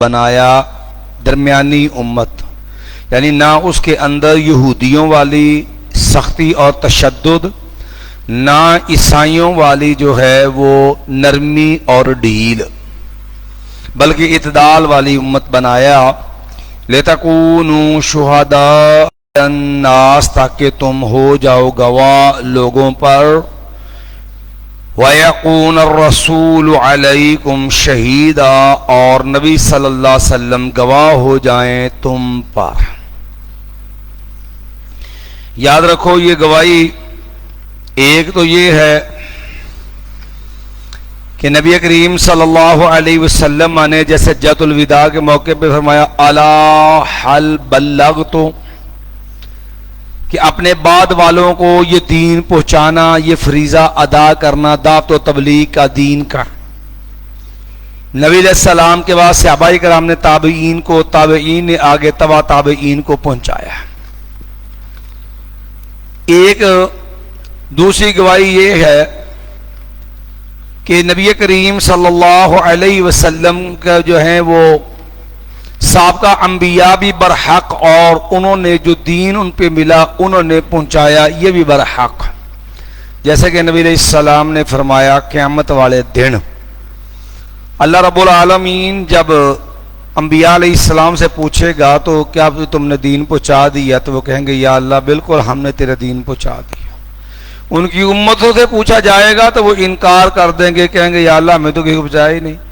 بنایا درمیانی امت، یعنی نہ اس کے اندر یہودیوں والی سختی اور تشدد، نہ عیسائیوں والی جو ہے وہ نرمی اور ڈھیل، بلکہ اعتدال والی امت بنایا۔ لِتَكُونُوا شُهَدَاءَ عَلَى النَّاسِ، تاکہ تم ہو جاؤ گواہ لوگوں پر، وَيَكُونَ الرَّسُولُ عَلَيْكُمْ شَهِيدًا، اور نبی صلی اللہ علیہ وسلم گواہ ہو جائیں تم پر۔ یاد رکھو یہ گواہی ایک تو یہ ہے کہ نبی کریم صلی اللہ علیہ وسلم نے جیسے حجۃ الوداع کے موقع پہ فرمایا الا حل بلغت، کہ اپنے بعد والوں کو یہ دین پہنچانا، یہ فریضہ ادا کرنا دعوت و تبلیغ کا، دین کا۔ نبی علیہ السلام کے بعد صحابہ کرام نے تابعین کو، تابعین نے آگے تبع تابعین کو پہنچایا۔ ایک دوسری گواہی یہ ہے کہ نبی کریم صلی اللہ علیہ وسلم کا جو ہیں وہ سابقہ انبیاء بھی برحق، اور انہوں نے جو دین ان پہ ملا انہوں نے پہنچایا، یہ بھی برحق۔ جیسے کہ نبی علیہ السلام نے فرمایا قیامت والے دن اللہ رب العالمین جب انبیاء علیہ السلام سے پوچھے گا تو کیا تم نے دین پہنچا دیا، تو وہ کہیں گے یا اللہ بالکل ہم نے تیرا دین پہنچا دیا۔ ان کی امتوں سے پوچھا جائے گا تو وہ انکار کر دیں گے، کہیں گے یا اللہ ہمیں تو کسی کو پہنچایا ہی نہیں۔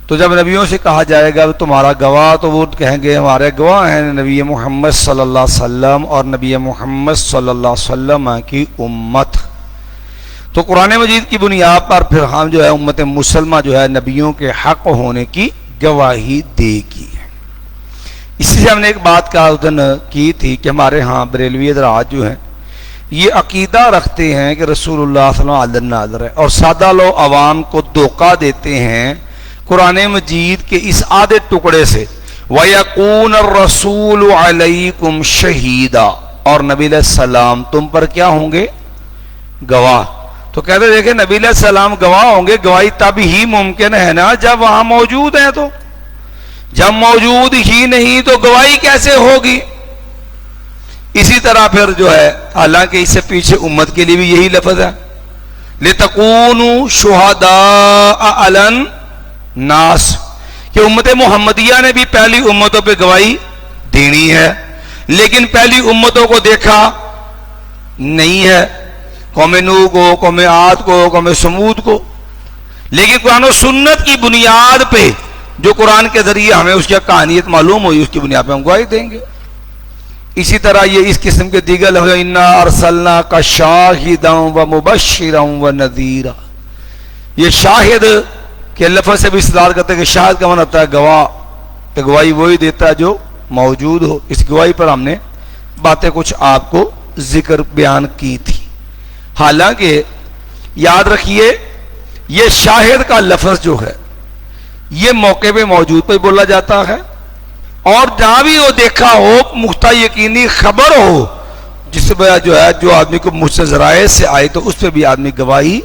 تو جب نبیوں سے کہا جائے گا تمہارا گواہ، تو وہ کہیں گے ہمارے گواہ ہیں نبی محمد صلی اللہ علیہ وسلم اور نبی محمد صلی اللہ علیہ وسلم کی امت۔ تو قرآن مجید کی بنیاد پر پھر ہم جو ہے امت مسلمہ جو ہے نبیوں کے حق ہونے کی گواہی دے گی۔ اسی سے ہم نے ایک بات کا دن کی تھی کہ ہمارے ہاں بریلوی حضرات جو ہیں یہ عقیدہ رکھتے ہیں کہ رسول اللہ صلی اللہ علیہ وسلم ہے، اور سادہ لوگ عوام کو دھوکہ دیتے ہیں قرآن مجید کے اس آدھے ٹکڑے سے وَيَكُونَ الرَّسُولُ عَلَيْكُمْ شَهِيدًا، اور نبی علیہ السلام تم پر کیا ہوں گے؟ گواہ۔ تو کہتے دیکھیں نبی علیہ السلام گواہ ہوں گے، گواہی تب ہی ممکن ہے نا جب وہاں موجود ہیں، تو جب موجود ہی نہیں تو گواہی کیسے ہوگی؟ اسی طرح پھر جو ہے حالانکہ اس سے پیچھے امت کے لیے بھی یہی لفظ ہے لِتَكُونُوا شُهَدَاءَ عَلَى النَّاسِ، کہ امت محمدیہ نے بھی پہلی امتوں پہ گواہی دینی ہے، لیکن پہلی امتوں کو دیکھا نہیں ہے، قوم نوح کو، قوم عاد کو، قوم سمود کو، لیکن قرآن و سنت کی بنیاد پہ جو قرآن کے ذریعے ہمیں اس کی کہانیت معلوم ہوئی اس کی بنیاد پہ ہم گواہی دیں گے۔ اسی طرح یہ اس قسم کے دیگر لفظ اِنَّا أَرْسَلْنَاكَ شَاهِدًا وَمُبَشِّرًا وَنَذِيرًا، یہ شاہد کے لفظ سے بھی استدلال کرتے ہیں کہ شاہد کا معنی ہوتا ہے گواہ، کہ گواہی وہی دیتا ہے جو موجود ہو۔ اس گواہی پر ہم نے باتیں کچھ آپ کو ذکر بیان کی تھی۔ حالانکہ یاد رکھیے یہ شاہد کا لفظ جو ہے یہ موقع پہ موجود پہ بولا جاتا ہے، اور جہاں بھی وہ دیکھا ہو مختہ یقینی خبر ہو جس پہ جو ہے جو آدمی کو مجھ سے ذرائع سے آئے تو اس پہ بھی آدمی گواہی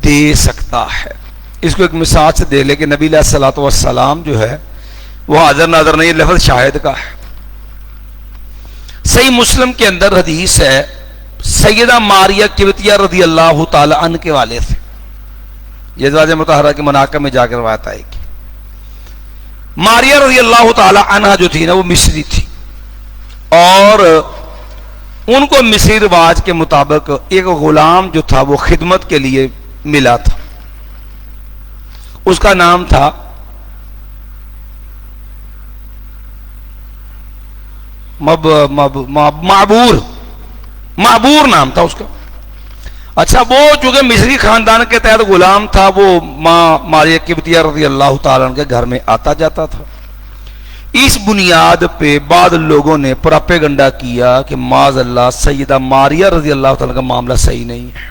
دے سکتا ہے۔ اس کو ایک مثال سے دے لے کہ نبی علیہ الصلوۃ والسلام جو ہے وہ حاضر ناظر نہیں، لفظ شاہد کا ہے۔ صحیح مسلم کے اندر حدیث ہے سیدہ ماریہ قبطیہ رضی اللہ تعالی عنہ کے والے سے، یہ ازواج مطہرہ کے مناقب میں جا کر روایت آئے گی۔ ماریہ رضی اللہ تعالی عنہ جو تھی نا وہ مصری تھی، اور ان کو مصری رواج کے مطابق ایک غلام جو تھا وہ خدمت کے لیے ملا تھا، اس کا نام تھا معبور نام تھا اس کا۔ اچھا وہ چونکہ مصری خاندان کے تحت غلام تھا، وہ ماں ماریہ قبطیہ رضی اللہ تعالیٰ عنہ کے گھر میں آتا جاتا تھا۔ اس بنیاد پہ بعض لوگوں نے پراپیگنڈا کیا کہ معاذ اللہ سیدہ ماریہ رضی اللہ تعالیٰ کا معاملہ صحیح نہیں ہے۔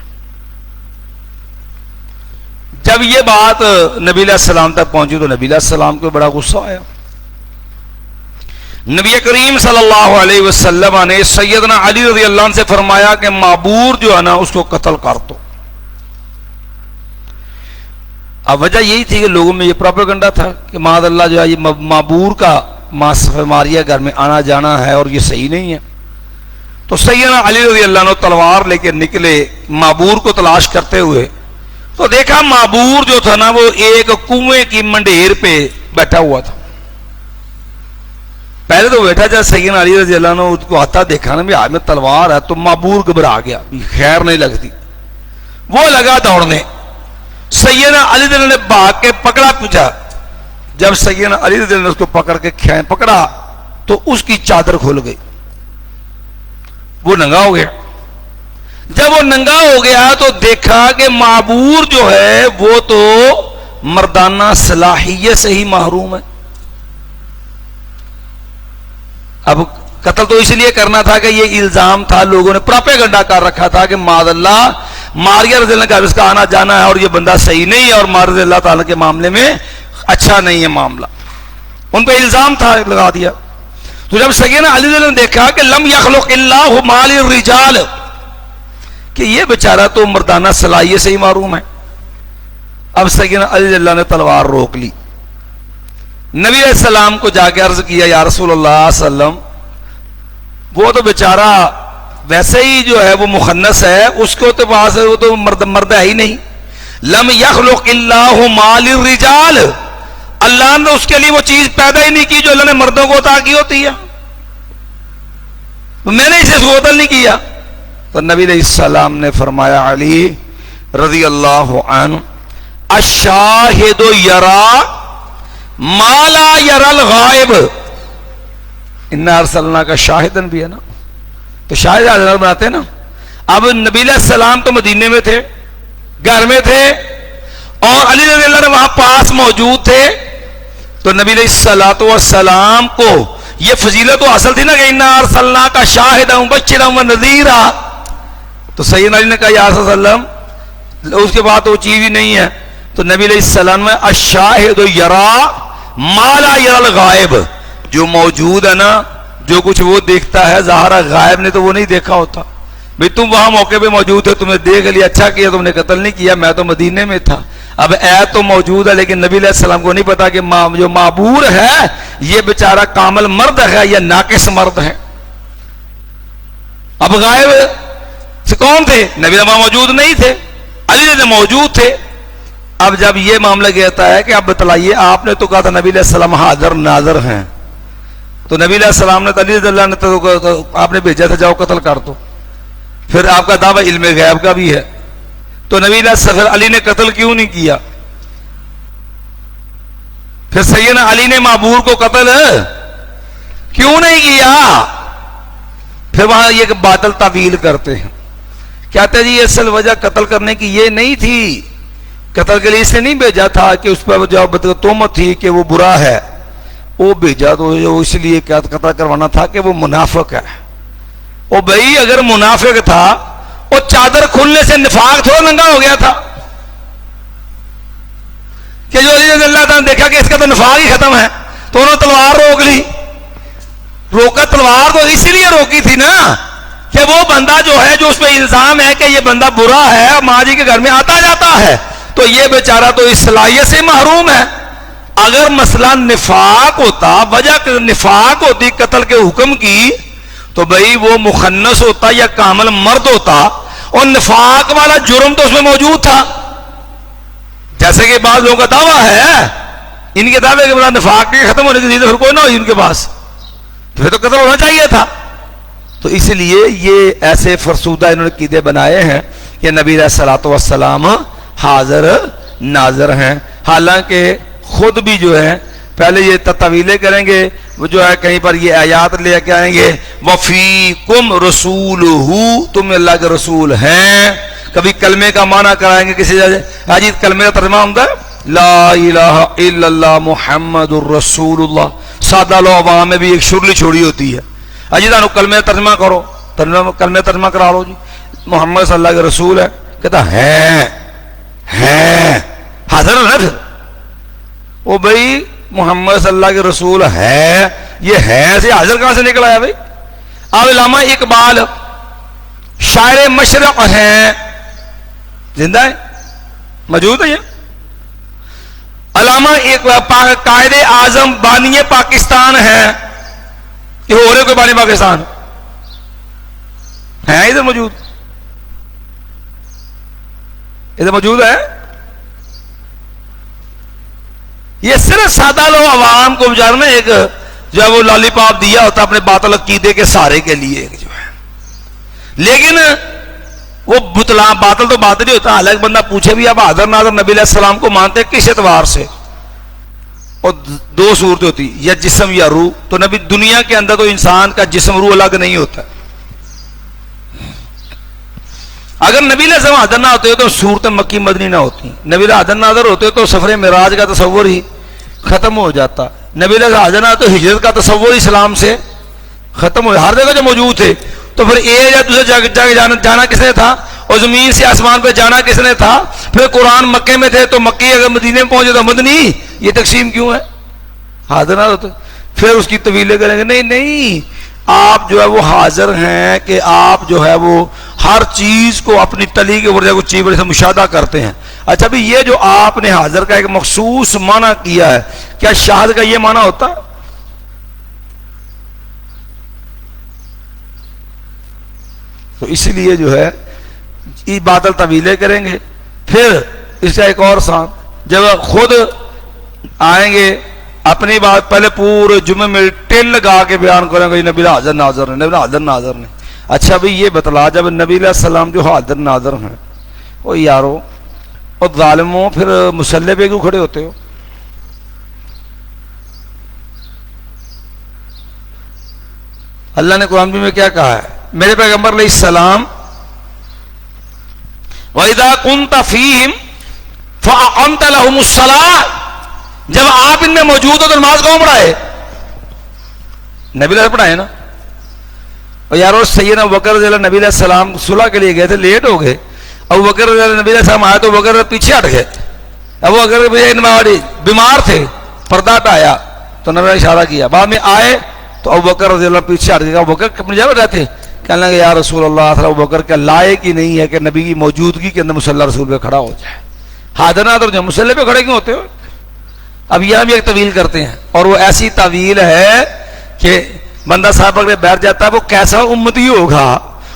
جب یہ بات نبی علیہ السلام تک پہنچی تو نبی علیہ السلام کو بڑا غصہ آیا۔ نبی کریم صلی اللہ علیہ وسلم نے سیدنا علی رضی اللہ عنہ سے فرمایا کہ معبور جو ہے نا اس کو قتل کر دو۔ اب وجہ یہی تھی کہ لوگوں میں یہ پروپیگنڈا تھا کہ معاذ اللہ جو ہے یہ معبور کا ماریا گھر میں آنا جانا ہے اور یہ صحیح نہیں ہے. تو سیدنا علی رضی اللہ عنہ تلوار لے کے نکلے معبور کو تلاش کرتے ہوئے. تو دیکھا معبور جو تھا نا وہ ایک کنویں کی منڈیر پہ بیٹھا ہوا تھا. پہلے تو بیٹھا جب سیدنا علی رضی اللہ عنہ اس کو آتا دیکھا نا بھی ہاتھ میں تلوار ہے تو معبور گھبرا گیا, خیر نہیں لگتی. وہ لگا دوڑنے. سیدنا علی رضی اللہ عنہ نے بھاگ کے پکڑا, پوچھا. جب سیدنا علی رضی اللہ عنہ اس کو پکڑ کے پکڑا تو اس کی چادر کھل گئی, وہ ننگا ہو گیا. جب وہ ننگا ہو گیا تو دیکھا کہ معبور جو ہے وہ تو مردانہ صلاحیت سے ہی محروم ہے. اب قتل تو اس لیے کرنا تھا کہ یہ الزام تھا, لوگوں نے پروپیگنڈا کر رکھا تھا کہ معاذ اللہ ماریا رضی اللہ کا اس کا آنا جانا ہے اور یہ بندہ صحیح نہیں ہے اور ماریا رضی اللہ تعالیٰ کے معاملے میں اچھا نہیں ہے معاملہ, ان پہ الزام تھا, لگا دیا. تو جب سیدنا علی رضی اللہ نے دیکھا کہ لم یخلق اللہ مال الرجال, کہ یہ بیچارہ تو مردانہ صلاحیت سے ہی محروم ہے, اب سیدنا علی رضی اللہ نے تلوار روک لی. نبی علیہ السلام کو جا کے عرض کیا یا رسول اللہ صلی اللہ علیہ وسلم وہ تو بیچارہ ویسے ہی جو ہے وہ مخنث ہے, اس کو تو پاس وہ تو مرد ہے ہی نہیں. لم یخلق اللہ مال الرجال, اللہ نے اس کے لیے وہ چیز پیدا ہی نہیں کی جو اللہ نے مردوں کو عطا کی ہوتی ہے, میں نے اسے قتل نہیں کیا. تو نبی علیہ السلام نے فرمایا علی رضی اللہ عنہ الشاہد یرا ما لا یرا الغائب, انا ارسلنا کا شاہدن بھی ہے نا, تو شاہد حاضر بناتے ہیں نا. اب نبی علیہ السلام تو مدینے میں تھے, گھر میں تھے, اور علی رضی اللہ عنہ وہاں پاس موجود تھے. تو نبی علیہ الصلوۃ والسلام کو یہ فضیلت تو حاصل تھی نا کہ انا ارسلنا کا شاہدا مبشرا ونذیرا. تو سیدنا علی نے کہا یا رسول اللہ اس کے بعد وہ چیز ہی نہیں ہے. تو نبی علیہ السلام میں الشاہد یرا ما لا یرا الغائب, جو موجود ہے نا جو کچھ وہ دیکھتا ہے ظاہر غائب نے تو وہ نہیں دیکھا ہوتا. بھئی تم وہاں موقع پہ موجود تھے, تم نے دیکھ لیا, اچھا کیا, تم نے قتل نہیں کیا, میں تو مدینے میں تھا. اب عیب تو موجود ہے لیکن نبی علیہ السلام کو نہیں پتا کہ جو معبور ہے یہ بیچارہ کامل مرد ہے یا ناقص مرد ہے. اب غائب سے کون تھے؟ نبی وہاں موجود نہیں تھے, علی رضی موجود تھے. اب جب یہ معاملہ کہتا ہے کہ اب بتلائیے, آپ نے تو کہا تھا نبی علیہ السلام حاضر ناظر ہیں, تو نبی علیہ السلام نے علی رضی اللہ نے تو آپ نے بھیجا تھا جاؤ قتل کر دو. پھر آپ کا دعویٰ علم غیب کا بھی ہے, تو نبی علیہ السلام علی نے قتل کیوں نہیں کیا؟ پھر سیدنا علی نے معبور کو قتل کیوں نہیں کیا؟ پھر وہاں یہ باطل تعویل کرتے ہیں, کہتے ہیں جی اصل وجہ قتل کرنے کی یہ نہیں تھی, قتل کے لیے اس نے نہیں بھیجا تھا کہ اس پر جو تہمت تھی کہ وہ برا ہے, وہ بھیجا تو اس لیے قتل کروانا تھا کہ وہ منافق ہے. او بھائی اگر منافق تھا وہ چادر کھلنے سے نفاق تھوڑا ننگا ہو گیا تھا کہ جو علی رضی اللہ تعالیٰ نے دیکھا کہ اس کا تو نفاق ہی ختم ہے تو انہوں نے تلوار روک لی. روکا تلوار تو اس لیے روکی تھی نا کہ وہ بندہ جو ہے جو اس پہ الزام ہے کہ یہ بندہ برا ہے, ماں جی کے گھر میں آتا جاتا ہے, تو یہ بیچارہ تو اس صلاحیت سے محروم ہے. اگر مسئلہ نفاق ہوتا, وجہ نفاق ہوتی قتل کے حکم کی, تو بھئی وہ مخنث ہوتا یا کامل مرد ہوتا, اور نفاق والا جرم تو اس میں موجود تھا. جیسے کہ بعض لوگوں کا دعویٰ ہے, ان کے دعوے کے بعد نفاق کے ختم ہونے کی چیز پھر کوئی نہ ہوئی ان کے پاس, پھر تو قتل ہونا چاہیے تھا. تو اس لیے یہ ایسے فرسودہ انہوں نے قیدے بنائے ہیں کہ نبی علیہ الصلوۃ والسلام حاضر ناظر ہیں, حالانکہ خود بھی جو ہے پہلے یہ تطویلیں کریں گے, وہ جو ہے کہیں پر یہ آیات لے کے آئیں گے وَفِيكُمْ رَسُولُهُ, تم اللہ کے رسول ہیں. کبھی کلمے کا معنی کرائیں گے کسی جگہ, حاجی کلمے کا ترجمہ ہوتا ہے لا الہ الا اللہ محمد الرسول اللہ. سادہ لو عوام میں بھی ایک شرلی چھوڑی ہوتی ہے, حاجی تانوں کلمے ترجمہ کرو, کلمے ترجمہ کرا لو جی, محمد صلی اللہ کے رسول ہے, کہتا ہے حاضر ہے نا. پھر وہ بھائی محمد صلی اللہ کے رسول ہے, یہ ہے سے حاضر کہاں سے نکل آیا بھائی؟ اب علامہ اقبال شاعر مشرق ہیں, زندہ ہے, موجود ہے یہ. علامہ ایک قائد اعظم بانی پاکستان ہے کہ ہو رہے کوئی بانی پاکستان ہے ادھر موجود؟ ادھر موجود ہے؟ یہ صرف سادہ لوگ عوام کو بیچارے نا ایک جو ہے وہ لالی پاپ دیا ہوتا اپنے باطل عقیدے کے سہارے کے لیے جو ہے، لیکن وہ بتلا باطل تو باطل ہی ہوتا ہے. حالانکہ بندہ پوچھے بھی آپ حاضر ناظر نبی علیہ السلام کو مانتے کس اعتبار سے؟ اور دو صورتیں ہوتی، یا جسم یا روح. تو نبی دنیا کے اندر تو انسان کا جسم روح الگ نہیں ہوتا. اگر نبی علیہ السلام حاضر نہ ہوتے تو صورت مکی مدنی نہ ہوتی. نبی علیہ حاضر ناظر ہوتے تو سفر معراج کا تصور ہی ختم ہو جاتا. نبی علیہ حاضر نہ تو ہجرت کا تصور اسلام سے ختم ہو. ہر جگہ جو موجود تھے تو پھر ایک یا دوسرے جگہ جانا کس نے تھا؟ اور زمین سے آسمان پہ جانا کس نے تھا؟ پھر قرآن مکے میں تھے تو مکی اگر مدینے میں پہنچے تو مدنی. یہ تقسیم کیوں ہے؟ حاضر نہ ہوتے پھر اس کی طویلیں کریں گے. نہیں نہیں، آپ جو ہے وہ حاضر ہیں کہ آپ جو ہے وہ ہر چیز کو اپنی تلی کے اوپر کو چیز سے مشاہدہ کرتے ہیں. اچھا بھی یہ جو آپ نے حاضر کا ایک مخصوص معنی کیا ہے، کیا شاہد کا یہ معنی ہوتا؟ تو اس لیے جو ہے یہ باطل طویلیں کریں گے. پھر اس کا ایک اور سان جب خود آئیں گے اپنی بات پہلے پورے جمعے میں ٹیل لگا کے بیان کریں گے نبی حاضر ناظر نے، نبی حاضر ناظر نے. اچھا بھئی یہ بتلا جب نبی علیہ السلام جو حاضر ناظر ہیں وہ یارو اور ظالموں پھر مسلح پہ کیوں کھڑے ہوتے ہو؟ اللہ نے قرآن میں کیا کہا ہے؟ میرے پیغمبر علیہ السلام وَإِذَا كُنْتَ فِيهِمْ فَأَقَمْتَ لَهُمُ الصَّلَاةَ، جب آپ ان میں موجود ہو تو نماز کون پڑھائے؟ نبی علیہ پڑھائے نا. اور یارو سیدنا ابوبکر رضی اللہ نبی علیہ السلام صلح کے لیے گئے تھے، لیٹ ہو گئے. ابوبکر رضی اللہ نبی علیہ السلام آیا تو ابوبکر پیچھے ہٹ گئے. ابوبکر بیمار تھے، پردہ پایا تو نبی نے اشارہ کیا. بعد میں آئے تو ابوبکر رضی اللہ پیچھے ہٹ گئے. ابوبکر اپنی جگہ رہتے، کہنے لگے یا رسول اللہ صلی اللہ ابوبکر کا لائق ہی نہیں ہے کہ نبی کی موجودگی کے اندر مصلی رسول پہ کھڑا ہو جائے. حاضر ناظر جو مصلی پہ کھڑے کیوں ہوتے ہو؟ اب یہاں بھی ایک طویل کرتے ہیں، اور وہ ایسی طویل ہے کہ بندہ صاحب اگر بیٹھ جاتا ہے وہ کیسا امتی ہوگا،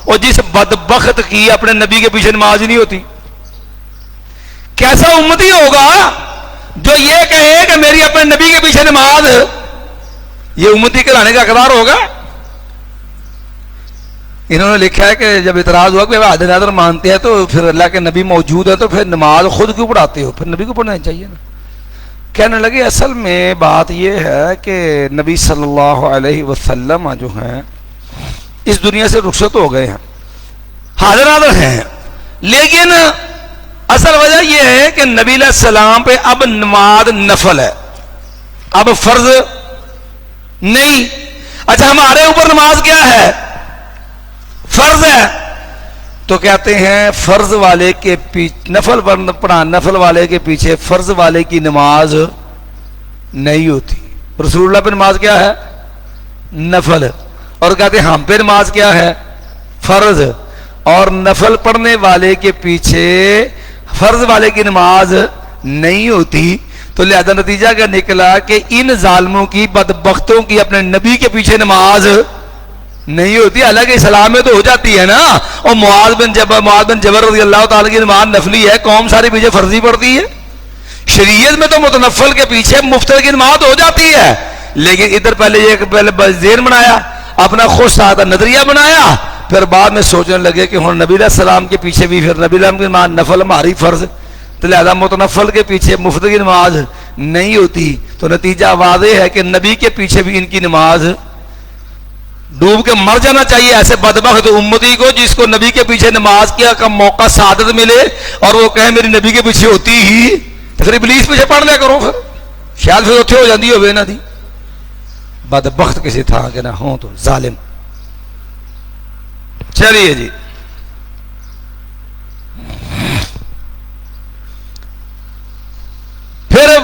اور جس بدبخت کی اپنے نبی کے پیچھے نماز ہی نہیں ہوتی. کیسا امتی ہوگا جو یہ کہے کہ میری اپنے نبی کے پیچھے نماز، یہ امتی کرانے کا اقدار ہوگا؟ انہوں نے لکھا ہے کہ جب اعتراض ہوا کہ حاضر ناظر مانتے ہیں تو پھر اللہ کے نبی موجود ہے تو پھر نماز خود کیوں پڑھاتے ہو؟ پھر نبی کو پڑھنا چاہیے نا. کہنے لگے اصل میں بات یہ ہے کہ نبی صلی اللہ علیہ وسلم جو ہیں اس دنیا سے رخصت ہو گئے ہیں، حاضر ناظر ہیں، لیکن اصل وجہ یہ ہے کہ نبی علیہ السلام پہ اب نماز نفل ہے، اب فرض نہیں. اچھا ہمارے اوپر نماز کیا ہے؟ فرض ہے. تو کہتے ہیں فرض والے کے پیچھے نفل پڑھا، نفل والے کے پیچھے فرض والے کی نماز نہیں ہوتی. رسول اللہ پہ نماز کیا ہے؟ نفل. اور کہتے ہیں ہم پہ نماز کیا ہے؟ فرض. اور نفل پڑھنے والے کے پیچھے فرض والے کی نماز نہیں ہوتی. تو لہذا نتیجہ کیا نکلا کہ ان ظالموں کی بدبختوں کی اپنے نبی کے پیچھے نماز نہیں ہوتی. حالانکہ اسلام میں تو ہو جاتی ہے نا. اور معاذ بن جبل رضی اللہ تعالی کی نماز نفلی ہے، قوم ساری پیچھے فرضی پڑتی ہے. شریعت میں تو متنفل کے پیچھے مفتر کی نماز ہو جاتی ہے، لیکن ادھر پہلے ذہن بنایا، اپنا خود سادہ نظریہ بنایا، پھر بعد میں سوچنے لگے کہ ہوں نبی علیہ السلام کے پیچھے بھی پھر نبی علیہ السلام کی نماز نفل ہماری فرض، تو لہذا متنفل کے پیچھے مفتر کی نماز نہیں ہوتی. تو نتیجہ واضح ہے کہ نبی کے پیچھے بھی ان کی نماز ڈوب کے مر جانا چاہیے ایسے بدبخت امتی کو جس کو نبی کے پیچھے نماز کیا کا موقع سعادت ملے اور وہ کہے میری نبی کے پیچھے ہوتی ہی، تو پھر ابلیس پیچھے پڑھ لیا کرو، پھر شاید پھر اتھے ہو جاندی ہوئے نہ دی. بدبخت کسی تھا کہ نہ ہوں تو ظالم. چلیے جی، پھر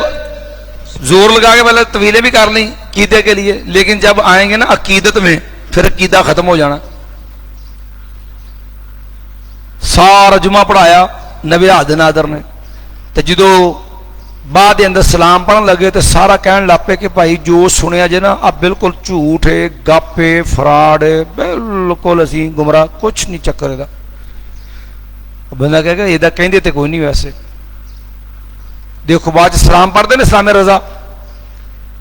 زور لگا کے پہلے طویلیں بھی کر لیں عقیدے کے لیے، لیکن جب آئیں گے نا عقیدت میں پھر عقیدہ ختم ہو جانا. سارا جمعہ پڑھایا نبی حاضر ناظر نے، تو جدو بعد اندر سلام پڑھن لگے تو سارا کہن لگ پے کہ بھائی جو سنیا جے نا اب بالکل جھوٹ ہے، گپ ہے، فراڈ ہے، بالکل اسی گمراہ، کچھ نہیں چکر دا۔ بندہ کہے گا یہ کہندے تے کوئی نہیں ویسے۔ دیکھو بعد سلام پڑھتے ہیں سلام رضا،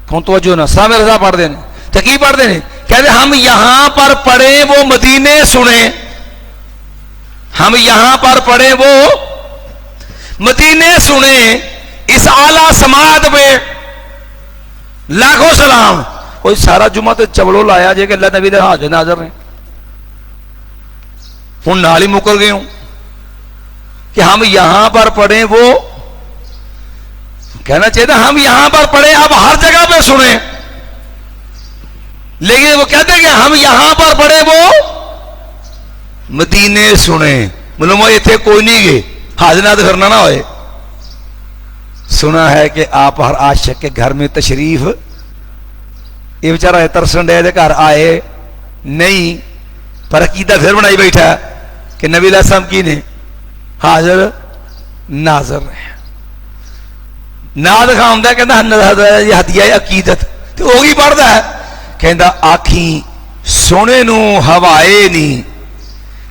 کون توجہ نا، سلام رضا پڑھتے ہیں تو کی پڑھتے ہیں؟ کہتے ہم یہاں پر پڑھیں وہ مدینے سنیں، ہم یہاں پر پڑھیں وہ مدینے سنیں، اس اعلیٰ سماعت پہ لاکھوں سلام۔ کوئی سارا جمعہ تو چبڑوں لایا جے کہ اللہ نبی دے حاضر ناظر رہے، ہوں نال ہی مکر گئے ہوں کہ ہم یہاں پر پڑھیں وہ، کہنا چاہیے تھا ہم یہاں پر پڑھیں اب ہر جگہ پہ سنیں، لیکن وہ کہتے ہیں کہ ہم یہاں پر پڑھیں وہ مدینے سنیں، معلوم ہے اتنے کوئی نہیں گئے حاضر ناظر کرنا نہ ہوئے۔ سنا ہے کہ آپ ہر عاشق کے گھر میں تشریف، یہ بیچارہ ترسن ڈے گھر آئے نہیں، پر عقیدہ پھر بنائی بیٹھا کہ نبی علیہ السلام کی نے حاضر ناظر رہے، نہ دکھا ہوں کہ یہ ہدیہ عقیدت تو وہی پڑھتا ہے، کہندا آکھیں سونے نو ہوائے نہیں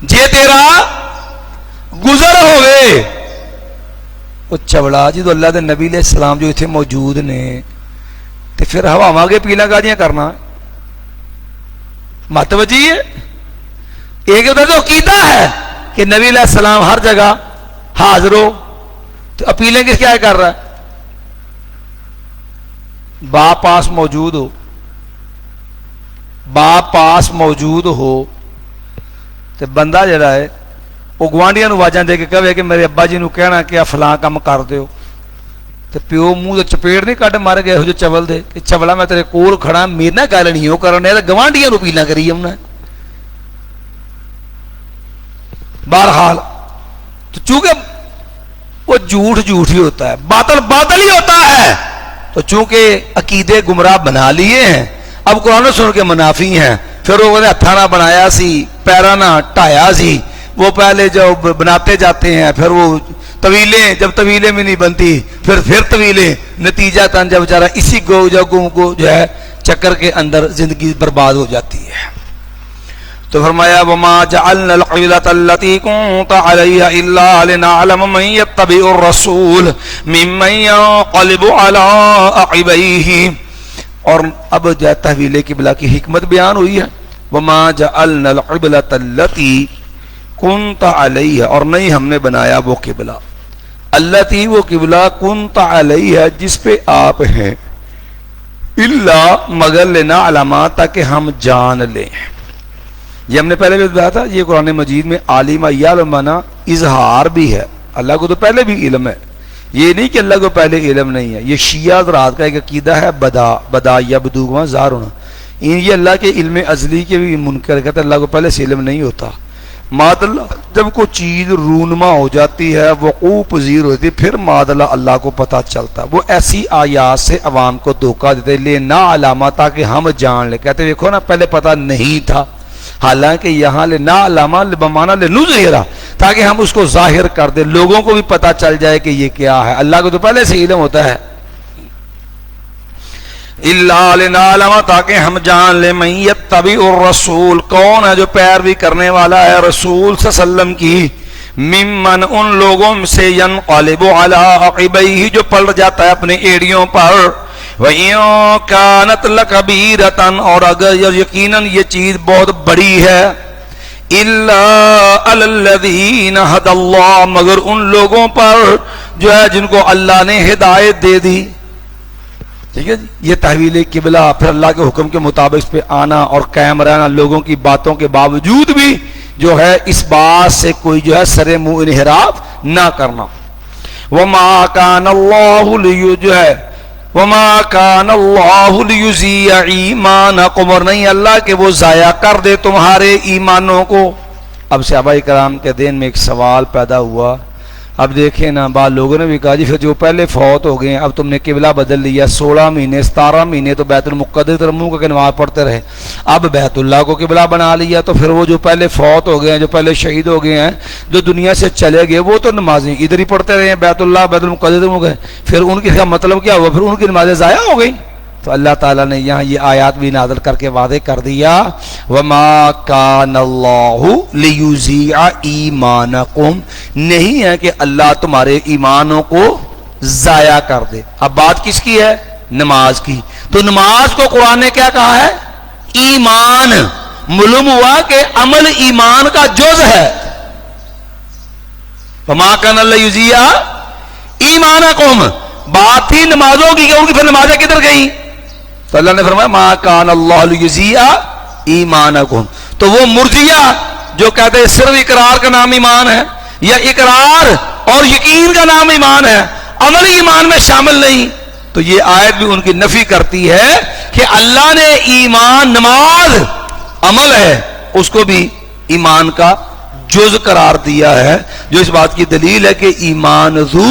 جے تیرا گزر ہوئے۔ وہ چبڑا جی تو اللہ دے نبی علیہ السلام جو اتنے موجود نے تو پھر ہوا کے پیلا گاجیاں کرنا متوجہ ہے۔ ایک ادھر تو عقیدہ ہے کہ نبی علیہ السلام ہر جگہ حاضر ہو، تو اپیلیں کس کیا کر رہا ہے؟ باپ پاس موجود ہو، باپ پاس موجود ہو تو بندہ جڑا ہے وہ گوانڈیاں نو واجاں دے کے کہے کہ میرے ابا جی نو کہنا کہ فلاں کام کر دیو، تو پیو منہ تو چپیڑ نہیں کٹ مار گئے جو چبل دے کہ چبلا میں تیرے کول کھڑا میرے نہ گل نہیں ہو کرنے گوانڈیاں نو پیلا کری ہم نے۔ بہرحال تو چونکہ وہ جھوٹ جھوٹ ہی ہوتا ہے، باطل باطل ہی ہوتا ہے، تو چونکہ عقیدے گمراہ بنا لیے ہیں، اب قرآن سن کے منافی ہیں، پھر وہ ہتھا نہ بنایا سی، پیرا نہ ٹھایا سی، وہ پہلے جو بناتے جاتے ہیں، پھر وہ طویلیں جب طویلیں میں نہیں بنتی پھر طویلیں، نتیجہ تن جب بیچارہ اسی کو جو ہے چکر کے اندر زندگی برباد ہو جاتی ہے۔ تو فرمایا وما جعلنا القبلة التي كنت عليها الا لنعلم من يتبع الرسول ممن ينقلب على عقبيه۔ اور اب جو تحویل قبلہ کی حکمت بیان ہوئی ہے، وما جعلنا القبلة التي كنت عليها، اور نہیں ہم نے بنایا وہ قبلہ، التي وہ قبلہ كنت عليها جس پہ آپ ہیں، الا مگر لنعلم تاکہ ہم جان لیں۔ یہ ہم نے پہلے بھی بتایا تھا، یہ قرآن مجید میں عالم یعلمنا اظہار بھی ہے، اللہ کو تو پہلے بھی علم ہے، یہ نہیں کہ اللہ کو پہلے علم نہیں ہے۔ یہ شیعہ حضرات کا ایک عقیدہ ہے بدا یبدو کا ظاہر ہونا، یہ اللہ کے علم ازلی کے بھی منکر کہتے ہیں اللہ کو پہلے سے علم نہیں ہوتا۔ ماد اللہ جب کوئی چیز رونما ہو جاتی ہے، وقوع پذیر ہوتی ہے، پھر ماد اللہ کو پتہ چلتا ہے۔ وہ ایسی آیات سے عوام کو دھوکہ دیتے لے نہ علامہ تاکہ ہم جان لیں، کہتے دیکھو نا پہلے پتہ نہیں تھا، حالانکہ یہاں لنا علامہ بمانا لنظہرہ تاکہ ہم اس کو ظاہر کر دیں، لوگوں کو بھی پتہ چل جائے کہ یہ کیا ہے، اللہ کو تو پہلے سے علم ہوتا ہے۔ الا لنعلم تاکہ ہم جان لیں من یتبع الرسول کون ہے جو پیروی کرنے والا ہے رسول صلی اللہ علیہ وسلم کی، ممن ان لوگوں سے ینقلب علی عقبیہ جو پلٹ جاتا ہے اپنے ایڑیوں پر، وَإِن كَانَتْ لَكَبِيرَةً اور اگر یقیناً یہ چیز بہت بڑی ہے، إِلَّا عَلَى الَّذِينَ هَدَى اللَّهُ مگر ان لوگوں پر جو ہے جن کو اللہ نے ہدایت دے دی۔ ٹھیک ہے جی، یہ تحویل قبلہ، پھر اللہ کے حکم کے مطابق اس پہ آنا اور قائم رہنا، لوگوں کی باتوں کے باوجود بھی جو ہے اس بات سے کوئی جو ہے سر منہ انحراف نہ کرنا۔ وَمَا كَانَ اللَّهُ جو ہے وَمَا كَانَ اللَّهُ لِيُضِيعَ إِيمَانَكُمْ اور نہیں اللہ کہ وہ ضائع کر دے تمہارے ایمانوں کو۔ اب صحابہ کرام کے دین میں ایک سوال پیدا ہوا، اب دیکھیں نا، بعض لوگوں نے بھی کہا جی پھر جو پہلے فوت ہو گئے ہیں اب تم نے قبلہ بدل لیا، 16 مہینے 17 مہینے تو بیت المقدس طرف منہ کر کے نماز پڑھتے رہے، اب بیت اللہ کو قبلہ بنا لیا، تو پھر وہ جو پہلے فوت ہو گئے ہیں، جو پہلے شہید ہو گئے ہیں، جو دنیا سے چلے گئے، وہ تو نمازیں ادھر ہی پڑھتے رہے ہیں، بیت اللہ بیت المقدس میں گئے، پھر ان کی کا مطلب کیا ہوا؟ پھر ان کی نمازیں ضائع ہو گئی۔ تو اللہ تعالیٰ نے یہاں یہ آیات بھی نازل کر کے واضح کر دیا، وَمَا كَانَ اللَّهُ لِيُضِيعَ إِيمَانَكُمْ، نہیں ہے کہ اللہ تمہارے ایمانوں کو ضائع کر دے۔ اب بات کس کی ہے؟ نماز کی۔ تو نماز کو قرآن نے کیا کہا ہے؟ ایمان۔ معلوم ہوا کہ عمل ایمان کا جز ہے۔ وَمَا كَانَ اللَّهُ لِيُضِيعَ إِيمَانَكُمْ، بات تھی نمازوں کی کہ ان کی پھر نمازیں کدھر گئیں؟ تو اللہ نے فرمایا ما کان اللہ لیضیع ایمانکم۔ تو وہ مرجیہ جو کہتے ہیں صرف اقرار کا نام ایمان ہے، یا اقرار اور یقین کا نام ایمان ہے، عمل ایمان میں شامل نہیں، تو یہ آیت بھی ان کی نفی کرتی ہے کہ اللہ نے ایمان، نماز عمل ہے، اس کو بھی ایمان کا جز قرار دیا ہے، جو اس بات کی دلیل ہے کہ ایمان ذو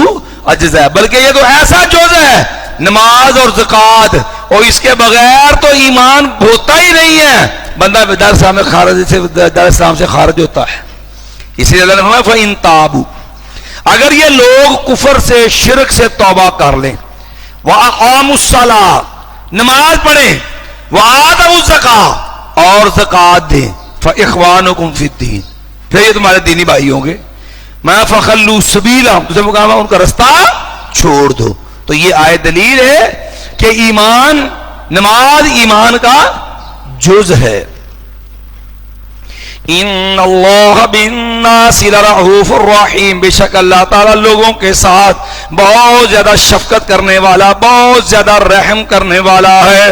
اجزاء، بلکہ یہ تو ایسا جز ہے نماز اور زکوٰۃ، اور اس کے بغیر تو ایمان ہوتا ہی نہیں ہے، بندہ دار اسلام سے خارج ہوتا ہے۔ اسی لیے اللہ نے فرمایا فَإِن تَابُوا، اگر یہ لوگ کفر سے، شرک سے توبہ کر لیں، وَأَقَامُوا الصَّلَاةَ، نماز پڑھیں، وَآتَوُا الزَّکَاةَ، اور زکوٰۃ دیں، فَإِخْوَانُكُمْ فِي الدِّينِ، پھر یہ تمہارے دینی بھائی ہوں گے، مَا فَخَلُّوا سَبِيلَهُمْ، دوسرے مقام ان کا رستہ چھوڑ دو۔ تو یہ آیت دلیل ہے کہ ایمان، نماز ایمان کا جز ہے۔ ان اللہ بالناس لرؤوف الرحیم، بے شک اللہ تعالیٰ لوگوں کے ساتھ بہت زیادہ شفقت کرنے والا، بہت زیادہ رحم کرنے والا ہے۔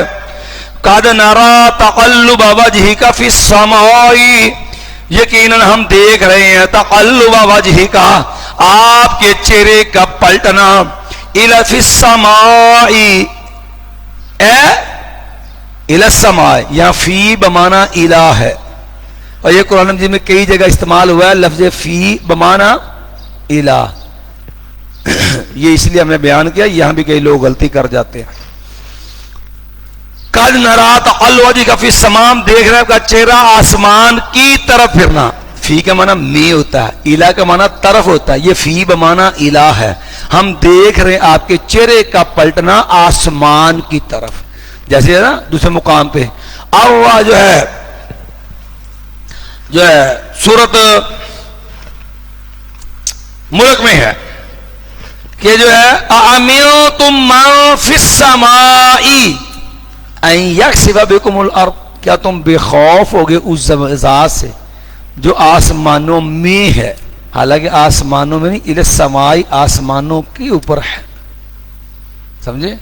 قد نرى تقلب وجهك في السماء، یقیناً ہم دیکھ رہے ہیں تقلب وجهك، آپ کے چہرے کا پلٹنا، الى فی السماء، الى السماء، یہاں فی بمانا الہ ہے، اور یہ قرآن مجید میں کئی جگہ استعمال ہوا ہے لفظ فی بمانا الہ، یہ اس لیے ہم نے بیان کیا، یہاں بھی کئی لوگ غلطی کر جاتے ہیں۔ قد نرى تقلب وجهك في السماء، دیکھ رہے ہیں کا چہرہ آسمان کی طرف پھرنا، فی کا معنی میں ہوتا ہے، الہ کا معنی طرف ہوتا ہے، یہ فی بمانا الہ ہے، ہم دیکھ رہے ہیں آپ کے چہرے کا پلٹنا آسمان کی طرف، جیسے ہے نا دوسرے مقام پہ اللہ جو ہے سورت ملک میں ہے کہ جو ہے اَأَمِنْتُم مَّن فِي السَّمَاءِ أَن يَخْسِفَ بِكُمُ الْأَرْضَ، کیا تم بے خوف ہوگے اس ذات سے جو آسمانوں میں ہے، حالانکہ آسمانوں میں نہیں، اِلَى السَّمَاءِ، آسمانوں کے اوپر ہے، سمجھے؟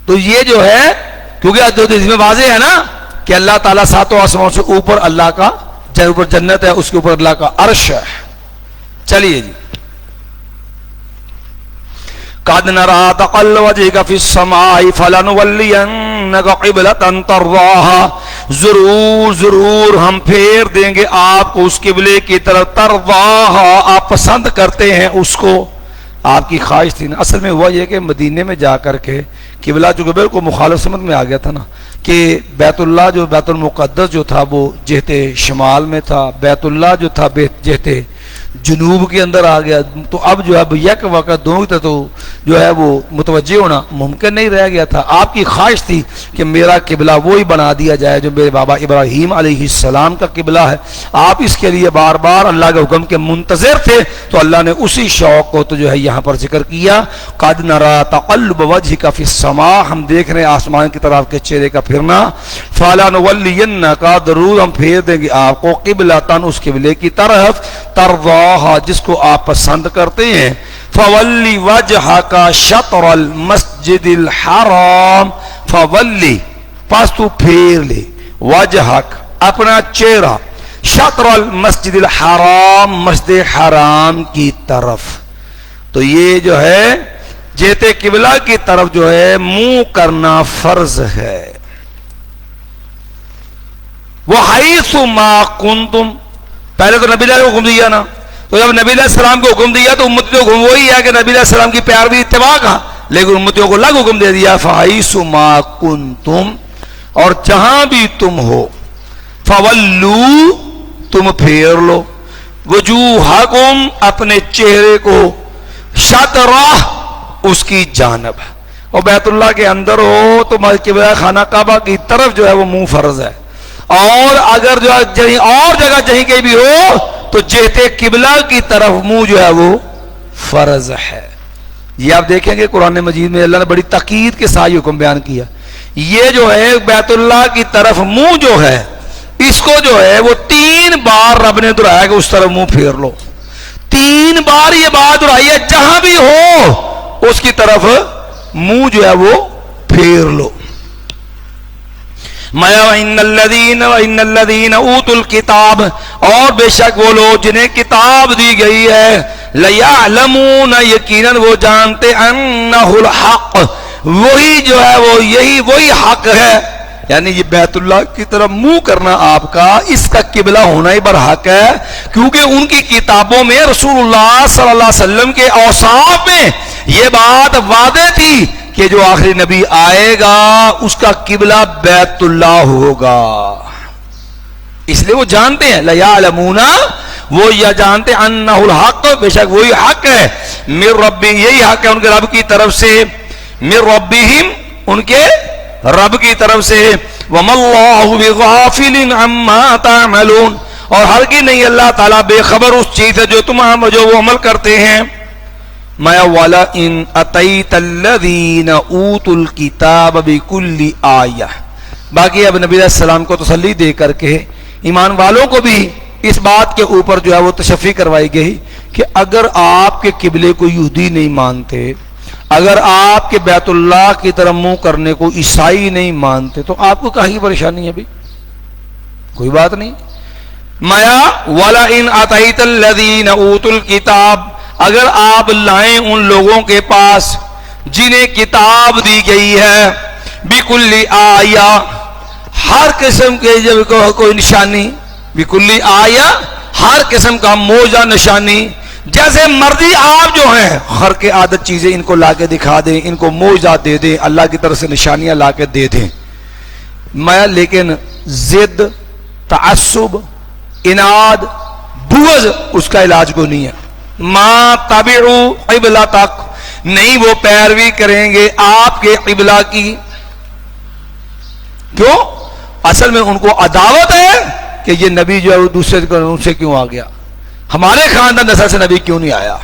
تو یہ جو ہے کیونکہ اس میں واضح ہے نا کہ اللہ تعالیٰ ساتوں آسمانوں سے اوپر، اللہ کا اوپر جنت ہے، اس کے اوپر اللہ کا عرش ہے۔ چلیے جی، قد نرى تقلب وجهك في السماء فلنولينك قبلة ترضاها، ضرور ہم پھیر دیں گے آپ کو اس قبلے کی طرف، ترضاها، آپ پسند کرتے ہیں اس کو، آپ کی خواہش تھی نا۔ اصل میں ہوا یہ کہ مدینے میں جا کر کے قبلہ جو بالکل مخالف سمت میں آ گیا تھا نا، کہ بیت اللہ جو بیت المقدس جو تھا وہ جہت شمال میں تھا، بیت اللہ جو تھا جہت جنوب کے اندر آ گیا، تو اب جو ہے یک وقت دونوں کی تو جو ہے وہ متوجہ ہونا ممکن نہیں رہ گیا تھا۔ آپ کی خواہش تھی کہ میرا قبلہ وہی بنا دیا جائے جو میرے بابا ابراہیم علیہ السلام کا قبلہ ہے، آپ اس کے لیے بار بار اللہ کے حکم کے منتظر تھے، تو اللہ نے اسی شوق کو تو جو ہے یہاں پر ذکر کیا، قد نرى تقلب وجهك في السماء، ہم دیکھ رہے ہیں آسمان کی طرف کے چہرے کا پھرنا، فلنولینک، ضرور ہم پھیر دیں گے آپ کو، قبلۃ، اس قبلے کی طرف، ترضاها، جس کو آپ پسند کرتے ہیں، فولی وجہک شطر المسجد الحرام، فولی، پس تو پھیر لے، وجہک، اپنا چہرہ، شطر المسجد الحرام، مسجد حرام کی طرف، تو یہ جو ہے جہت قبلہ کی طرف جو ہے منہ کرنا فرض ہے۔ وَحَيْثُ مَا كُنْتُمْ، پہلے تو نبی نے حکم دیا نا، تو جب نبی علیہ السلام کو حکم دیا تو امتیوں کو وہی ہے کہ نبی علیہ السلام کی پیروی اتباع کا، لیکن امتیوں کو الگ حکم دے دیا فَحَيْثُ مَا كُنْتُمْ، اور جہاں بھی تم ہو، فَوَلُّوا، تم پھیر لو، وجوہکم، اپنے چہرے کو، شطرہ، اس کی جانب، اور بیت اللہ کے اندر ہو تو قبلہ خانہ کعبہ کی طرف جو ہے وہ منہ فرض ہے، اور اگر جو ہے کہیں اور جگہ کہیں کہیں بھی ہو تو جہتے قبلہ کی طرف منہ جو ہے وہ فرض ہے۔ یہ آپ دیکھیں گے قرآن مجید میں اللہ نے بڑی تاکید کے ساتھ حکم بیان کیا، یہ جو ہے بیت اللہ کی طرف منہ جو ہے اس کو جو ہے وہ 3 بار رب نے دہرایا کہ اس طرف منہ پھیر لو، 3 بار یہ بات دہرائی ہے جہاں بھی ہو اس کی طرف منہ جو ہے وہ پھیر لو۔ وَإِنَّ الَّذِينَ أُوتُوا الْكِتَابَ، اور بے شک وہ لوگ جنہیں کتاب دی گئی ہے، لَيَعْلَمُونَ، یقیناً وہ جانتے، أَنَّهُ الْحَقُّ، وہی جو ہے وہ یہی وہی حق ہے، یعنی یہ بیت اللہ کی طرف منہ کرنا آپ کا، اس کا قبلہ ہونا ہی برحق ہے، کیونکہ ان کی کتابوں میں رسول اللہ صلی اللہ علیہ وسلم کے اوصاف میں یہ بات واضح تھی کہ جو آخری نبی آئے گا اس کا قبلہ بیت اللہ ہوگا، اس لیے وہ جانتے ہیں لَيَعْلَمُونَ، وہ یہ جانتے أَنَّهُ الْحَقُّ، بے شک وہی حق ہے، مِن رَبِّهِمْ، یہی حق ہے ان کے رب کی طرف سے، مِن رَبِّهِمْ، ان کے رب کی طرف سے، وَمَا اللَّهُ بِغَافِلٍ عَمَّا تَعْمَلُونَ، اور ہرگز نہیں اللہ تعالیٰ بے خبر اس چیز ہے جو وہ عمل کرتے ہیں۔ مَا وَلَئِنْ أَتَيْتَ الَّذِينَ أُوتُوا الْكِتَابَ بِكُلِّ آیَةٍ، باقی اب نبی علیہ السلام کو تسلی دے کر کے ایمان والوں کو بھی اس بات کے اوپر جو ہے وہ تشفی کروائی گئی کہ اگر آپ کے قبلے کو یہودی نہیں مانتے، اگر آپ کے بیت اللہ کی طرف منہ کرنے کو عیسائی نہیں مانتے تو آپ کو کہیں پریشانی ہے بھی، کوئی بات نہیں۔ مَا وَلَئِنْ أَتَيْتَ الَّذِينَ أُوتُوا الْكِتَابَ، اگر آپ لائیں ان لوگوں کے پاس جنہیں کتاب دی گئی ہے، بِكُلِّ آیَةٍ، ہر قسم کے جب کوئی نشانی، بِكُلِّ آیَةٍ، ہر قسم کا موجہ نشانی، جیسے مرضی آپ جو ہیں ہر کے عادت چیزیں ان کو لا کے دکھا دیں، ان کو موجزات دے دیں، اللہ کی طرف سے نشانیاں لا کے دے دیں، میں لیکن ضد، تعصب، اناد، بغض اس کا علاج کو نہیں ہے۔ ما تبعوا قبلتک، نہیں وہ پیروی کریں گے آپ کے قبلہ کی، کیوں؟ اصل میں ان کو عداوت ہے کہ یہ نبی جو ہے وہ دوسرے ان سے کیوں آ گیا، ہمارے خاندان نسل سے نبی کیوں نہیں آیا۔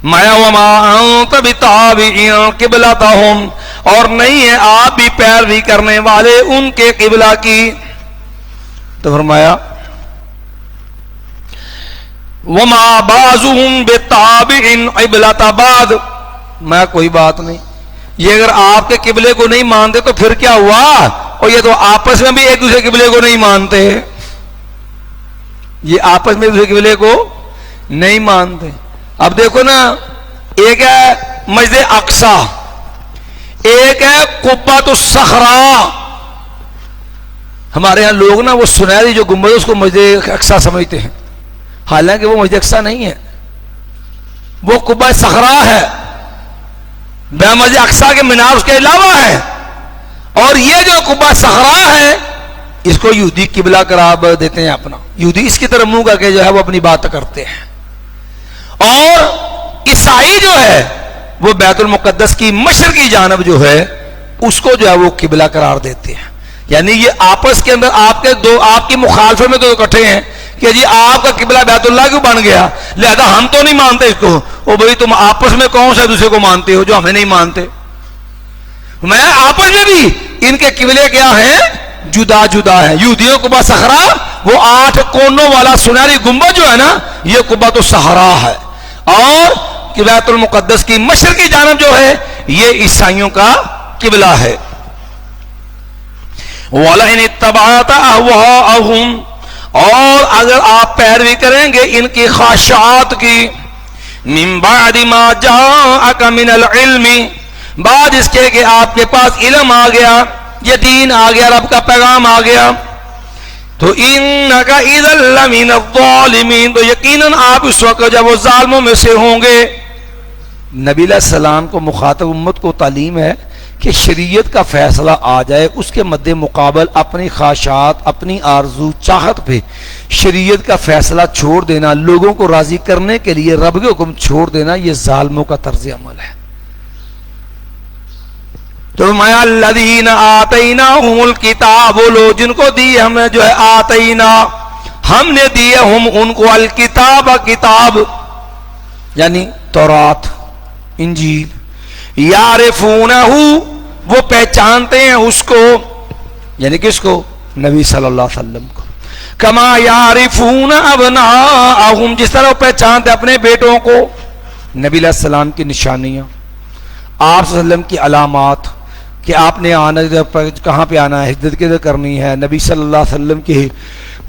مَا وَمَا أَنْتَ بِتَابِعٍ قِبْلَتَهُمْ، اور نہیں ہے آپ بھی پیروی کرنے والے ان کے قبلہ کی۔ تو فرمایا وَمَا بَعْضُهُمْ بِتَابِعٍ قِبْلَةَ بَعْضٍ، میں کوئی بات نہیں، یہ اگر آپ کے قبلے کو نہیں مانتے تو پھر کیا ہوا، اور یہ تو آپس میں بھی ایک دوسرے قبلے کو نہیں مانتے، یہ آپس میں دوسرے قبلے کو نہیں مانتے۔ اب دیکھو نا، ایک ہے مسجد اقصی، ایک ہے قبۃ الصخرا، ہمارے ہاں لوگ نا وہ سنہری جو گنبد اس کو مسجد اقصی سمجھتے ہیں، حالانکہ وہ مسجد اقصی نہیں ہے، وہ قبۃ صخرا ہے، مسجد اقصی کے مینار اس کے علاوہ ہے، اور یہ جو قبۃ صخرا ہے اس کو یہودی قبلہ قرار دیتے ہیں اپنا، یہودی اس کی طرف منہ کر کے جو ہے وہ اپنی بات کرتے ہیں، اور عیسائی جو ہے وہ بیت المقدس کی مشرقی جانب جو ہے اس کو جو ہے وہ قبلہ قرار دیتے ہیں۔ یعنی یہ آپس کے اندر آپ کے دو، آپ کی مخالفت میں تو اکٹھے ہیں کہ جی آپ کا قبلہ بیت اللہ کیوں بن گیا، لہذا ہم تو نہیں مانتے اس کو، او بھائی تم آپس میں کون سا دوسرے کو مانتے ہو جو ہمیں نہیں مانتے۔ میں آپس میں بھی ان کے قبلے کیا ہیں، جدا جدا ہے۔ یہودیوں قبۃ صخرا وہ 8 کونوں والا سنہری گنبد جو ہے نا، یہ قبۃ الصخرا ہے، اور بیت المقدس کی مشرقی جانب جو ہے یہ عیسائیوں کا قبلہ ہے۔ وَلَئِنِ اتَّبَعْتَ أَهْوَاءَهُمْ، اور اگر آپ پیروی کریں گے ان کی خواہشات کی، مِن بَعْدِ مَا جَاءَكَ مِنَ الْعِلْمِ، بعد اس کے کہ آپ کے پاس علم آ گیا، یہ دین آ گیا، رب کا پیغام آ گیا، تو انک اذا لمن الظالمین، تو یقیناً آپ اس وقت جب وہ ظالموں میں سے ہوں گے۔ نبی علیہ السلام کو مخاطب امت کو تعلیم ہے کہ شریعت کا فیصلہ آ جائے، اس کے مد مقابل اپنی خواہشات، اپنی آرزو چاہت پہ شریعت کا فیصلہ چھوڑ دینا، لوگوں کو راضی کرنے کے لیے رب کے حکم چھوڑ دینا، یہ ظالموں کا طرز عمل ہے۔ تو میں الذین آتیناہم الکتاب، وہ لوگ جن کو دی ہم نے جو ہے آتینا، ہم نے دیے ہم ان کو الکتاب، کتاب یعنی تورات، انجیل، یعرفونہ، وہ پہچانتے ہیں اس کو، یعنی کس کو؟ نبی صلی اللہ علیہ وسلم کو، کما یعرفون ابناءہم، جس طرح وہ پہچانتے اپنے بیٹوں کو۔ نبی علیہ السلام کی نشانیاں، آپ صلی اللہ علیہ وسلم کی علامات کہ آپ نے آنا کہاں پہ آنا ہے، ہجرت کدھر کرنی ہے، نبی صلی اللہ علیہ وسلم کی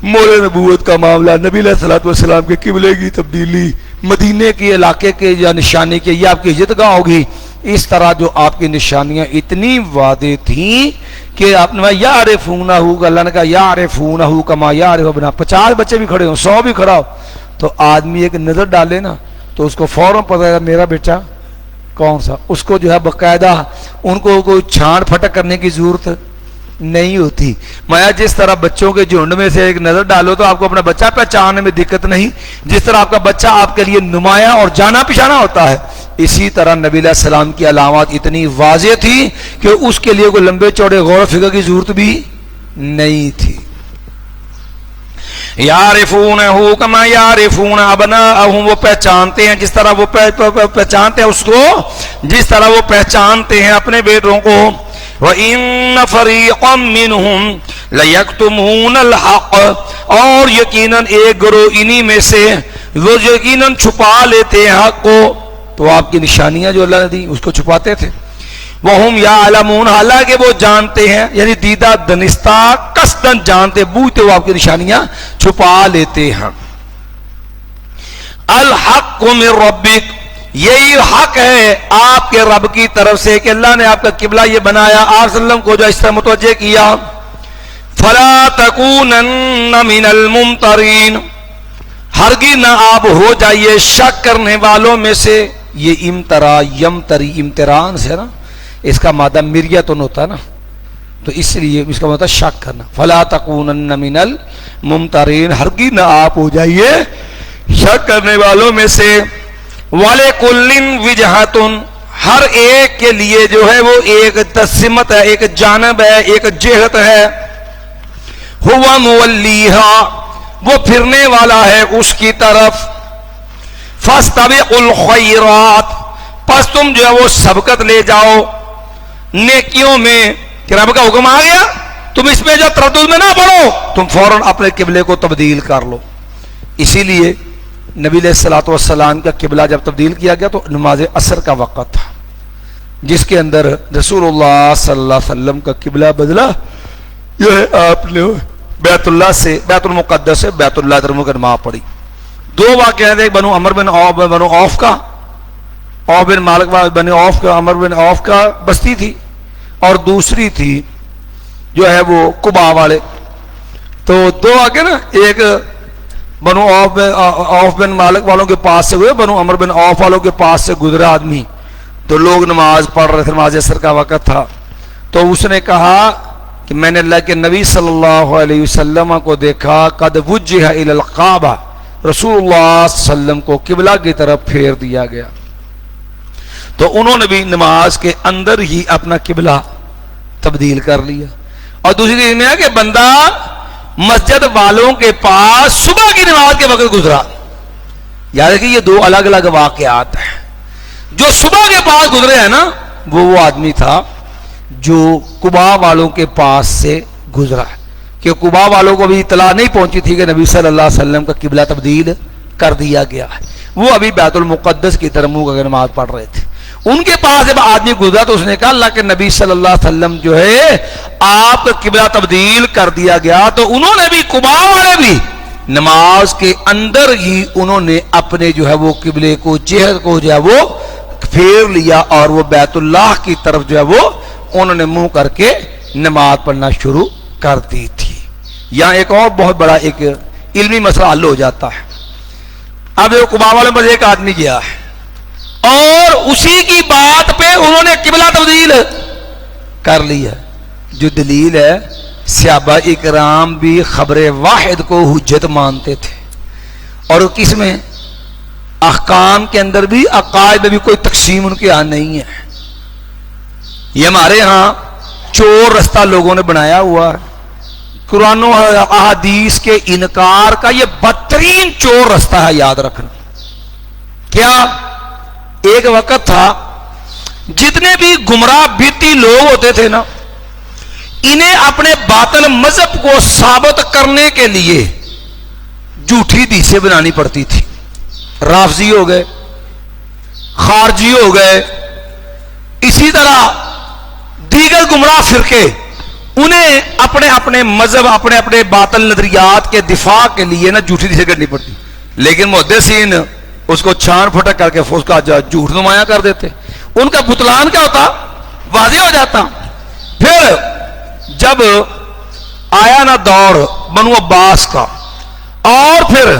مور نبوت کا معاملہ، نبی علیہ السلام کے قبلے کی تبدیلی، مدینے کے علاقے کے یا نشانی کے یہ آپ کی ہجرت گاہ ہوگی۔ اس طرح جو آپ کی نشانیاں اتنی واضح تھیں کہ آپ نے یعرفونہ، اللہ نے کہا یعرفونہ کما یعرف ابناء، 50 بچے بھی کھڑے ہوں، 100 بھی کھڑا ہو، تو آدمی ایک نظر ڈالے نا تو اس کو فوراً پتہ ہے میرا بیٹا کون سا۔ اس کو جو ہے باقاعدہ ان کو کوئی چھان پھٹک کرنے کی ضرورت نہیں ہوتی۔ مایا جس طرح بچوں کے جھنڈ میں سے ایک نظر ڈالو تو آپ کو اپنا بچہ پہچاننے میں دقت نہیں، جس طرح آپ کا بچہ آپ کے لیے نمایاں اور جانا پہچانا ہوتا ہے، اسی طرح نبی علیہ السلام کی علامات اتنی واضح تھی کہ اس کے لیے کوئی لمبے چوڑے غور و فکر کی ضرورت بھی نہیں تھی۔ یعرفونہ کما یعرفون ابناءہم، وہ پہچانتے ہیں جس طرح وہ پہچانتے ہیں اس کو، جس طرح وہ پہچانتے ہیں اپنے بیٹوں کو۔ وَإِنَّ فَرِيقًا مِّنْهُمْ لَيَكْتُمُونَ الْحَقَّ، اور یقیناً ایک گروہ انہی میں سے وہ یقیناً چھپا لیتے ہیں حق کو۔ تو آپ کی نشانیاں جو اللہ نے دی اس کو چھپاتے تھے۔ وَهُمْ يَعْلَمُونَ، حالانکہ وہ جانتے ہیں، یعنی دیدہ دنستہ قصداً جانتے بوجھتے وہ آپ کی نشانیاں چھپا لیتے ہیں۔ الحق من ربک، یہی حق ہے آپ کے رب کی طرف سے کہ اللہ نے آپ کا قبلہ یہ بنایا، آپ صلی اللہ علیہ وسلم کو جو اس طرح متوجہ کیا۔ فلا تکونن من الممترین، ہرگز نہ آپ ہو جائیے شک کرنے والوں میں سے۔ یہ امترا، یمتری، امتران سے نا، اس کا مادہ مریتن ہوتا ہے نا، تو اس لیے اس کا مطلب شک کرنا۔ فلا تکونن من الممترین، ہرگز نہ آپ ہو جائیے شک کرنے والوں میں سے۔ وَلِكُلٍّ وِجْهَةٌ، ہر ایک کے لیے جو ہے وہ ایک تسمت ہے، ایک جانب ہے، ایک جہت ہے۔ هُوَ مُوَلِّيهَا، وہ پھرنے والا ہے اس کی طرف۔ فَاسْتَبِقُوا الْخَيْرَاتِ، پس تم جو ہے وہ سبقت لے جاؤ نیکیوں میں، کہ رب کا حکم آ گیا تم اس میں جو تردد میں نہ پڑو، تم فوراً اپنے قبلے کو تبدیل کر لو۔ اسی لیے نبی علیہ الصلوۃ والسلام کا قبلہ جب تبدیل کیا گیا تو نماز عصر کا وقت تھا، جس کے اندر رسول اللہ صلی اللہ علیہ وسلم کا قبلہ بدلا، جو ہے آپ نے بیت اللہ سے، بیت المقدس سے بیت اللہ طرف کی نماز پڑھی۔ دو واقعات ہیں، بنو عمر بن عوف کا، عوف بن مالک بن عوف کا، عمر بن عوف کا بستی تھی، اور دوسری تھی جو ہے وہ قباء والے۔ تو دو واقعے نا، ایک بنو عوف بن مالک والوں کے پاس سے ہوئے، بنو عمر بن عوف والوں کے پاس سے گزرا آدمی، تو لوگ نماز پڑھ رہے تھے، نماز عصر کا وقت تھا، تو اس نے کہا کہ میں نے اللہ کے نبی صلی اللہ علیہ وسلم کو دیکھا، قد وجہ الی الکعبہ، رسول اللہ صلی اللہ علیہ وسلم کو قبلہ کی طرف پھیر دیا گیا۔ تو انہوں نے بھی نماز کے اندر ہی اپنا قبلہ تبدیل کر لیا۔ اور دوسری چیز میں ہے کہ بندہ مسجد والوں کے پاس صبح کی نماز کے وقت گزرا، یاد رکھیے یہ دو الگ الگ واقعات ہیں۔ جو صبح کے پاس گزرے ہیں نا، وہ آدمی تھا جو قباء والوں کے پاس سے گزرا ہے، کہ قباء والوں کو بھی اطلاع نہیں پہنچی تھی کہ نبی صلی اللہ علیہ وسلم کا قبلہ تبدیل کر دیا گیا ہے، وہ ابھی بیت المقدس کی طرف منہ کر نماز پڑھ رہے تھے۔ ان کے پاس جب آدمی گزرا تو اس نے کہا اللہ کے نبی صلی اللہ علیہ وسلم جو ہے آپ کا قبلہ تبدیل کر دیا گیا۔ تو انہوں نے بھی، قباء والے بھی نماز کے اندر ہی انہوں نے اپنے جو ہے وہ قبلے کو، جہت کو جو ہے وہ پھیر لیا، اور وہ بیت اللہ کی طرف جو ہے وہ انہوں نے منہ کر کے نماز پڑھنا شروع کر دی تھی۔ یہاں ایک اور بہت بڑا ایک علمی مسئلہ حل ہو جاتا ہے. اب قباء والے پر ایک آدمی گیا ہے اور اسی کی بات پہ انہوں نے قبلہ تبدیل کر لی ہے. جو دلیل ہے صحابہ اکرام بھی خبر واحد کو حجت مانتے تھے, اور کس میں احکام کے اندر بھی عقائد میں بھی کوئی تقسیم ان کے یہاں نہیں ہے. یہ ہمارے ہاں چور رستہ لوگوں نے بنایا ہوا ہے. قرآن و احادیث کے انکار کا یہ بدترین چور رستہ ہے, یاد رکھنا. کیا ایک وقت تھا جتنے بھی گمراہ بیتی لوگ ہوتے تھے نا, انہیں اپنے باطل مذہب کو ثابت کرنے کے لیے جھوٹی حدیثیں بنانی پڑتی تھی. رافضی ہو گئے, خارجی ہو گئے, اسی طرح دیگر گمراہ فرقے, انہیں اپنے اپنے مذہب اپنے اپنے باطل نظریات کے دفاع کے لیے نا جھوٹی حدیثیں کرنی پڑتی. لیکن محدثین اس کو چھان پھٹک کر کے اس کا جھوٹ نمایاں کر دیتے. ان کا بطلان کیا ہوتا, واضح ہو جاتا. پھر جب آیا نا دور بنو عباس کا, اور پھر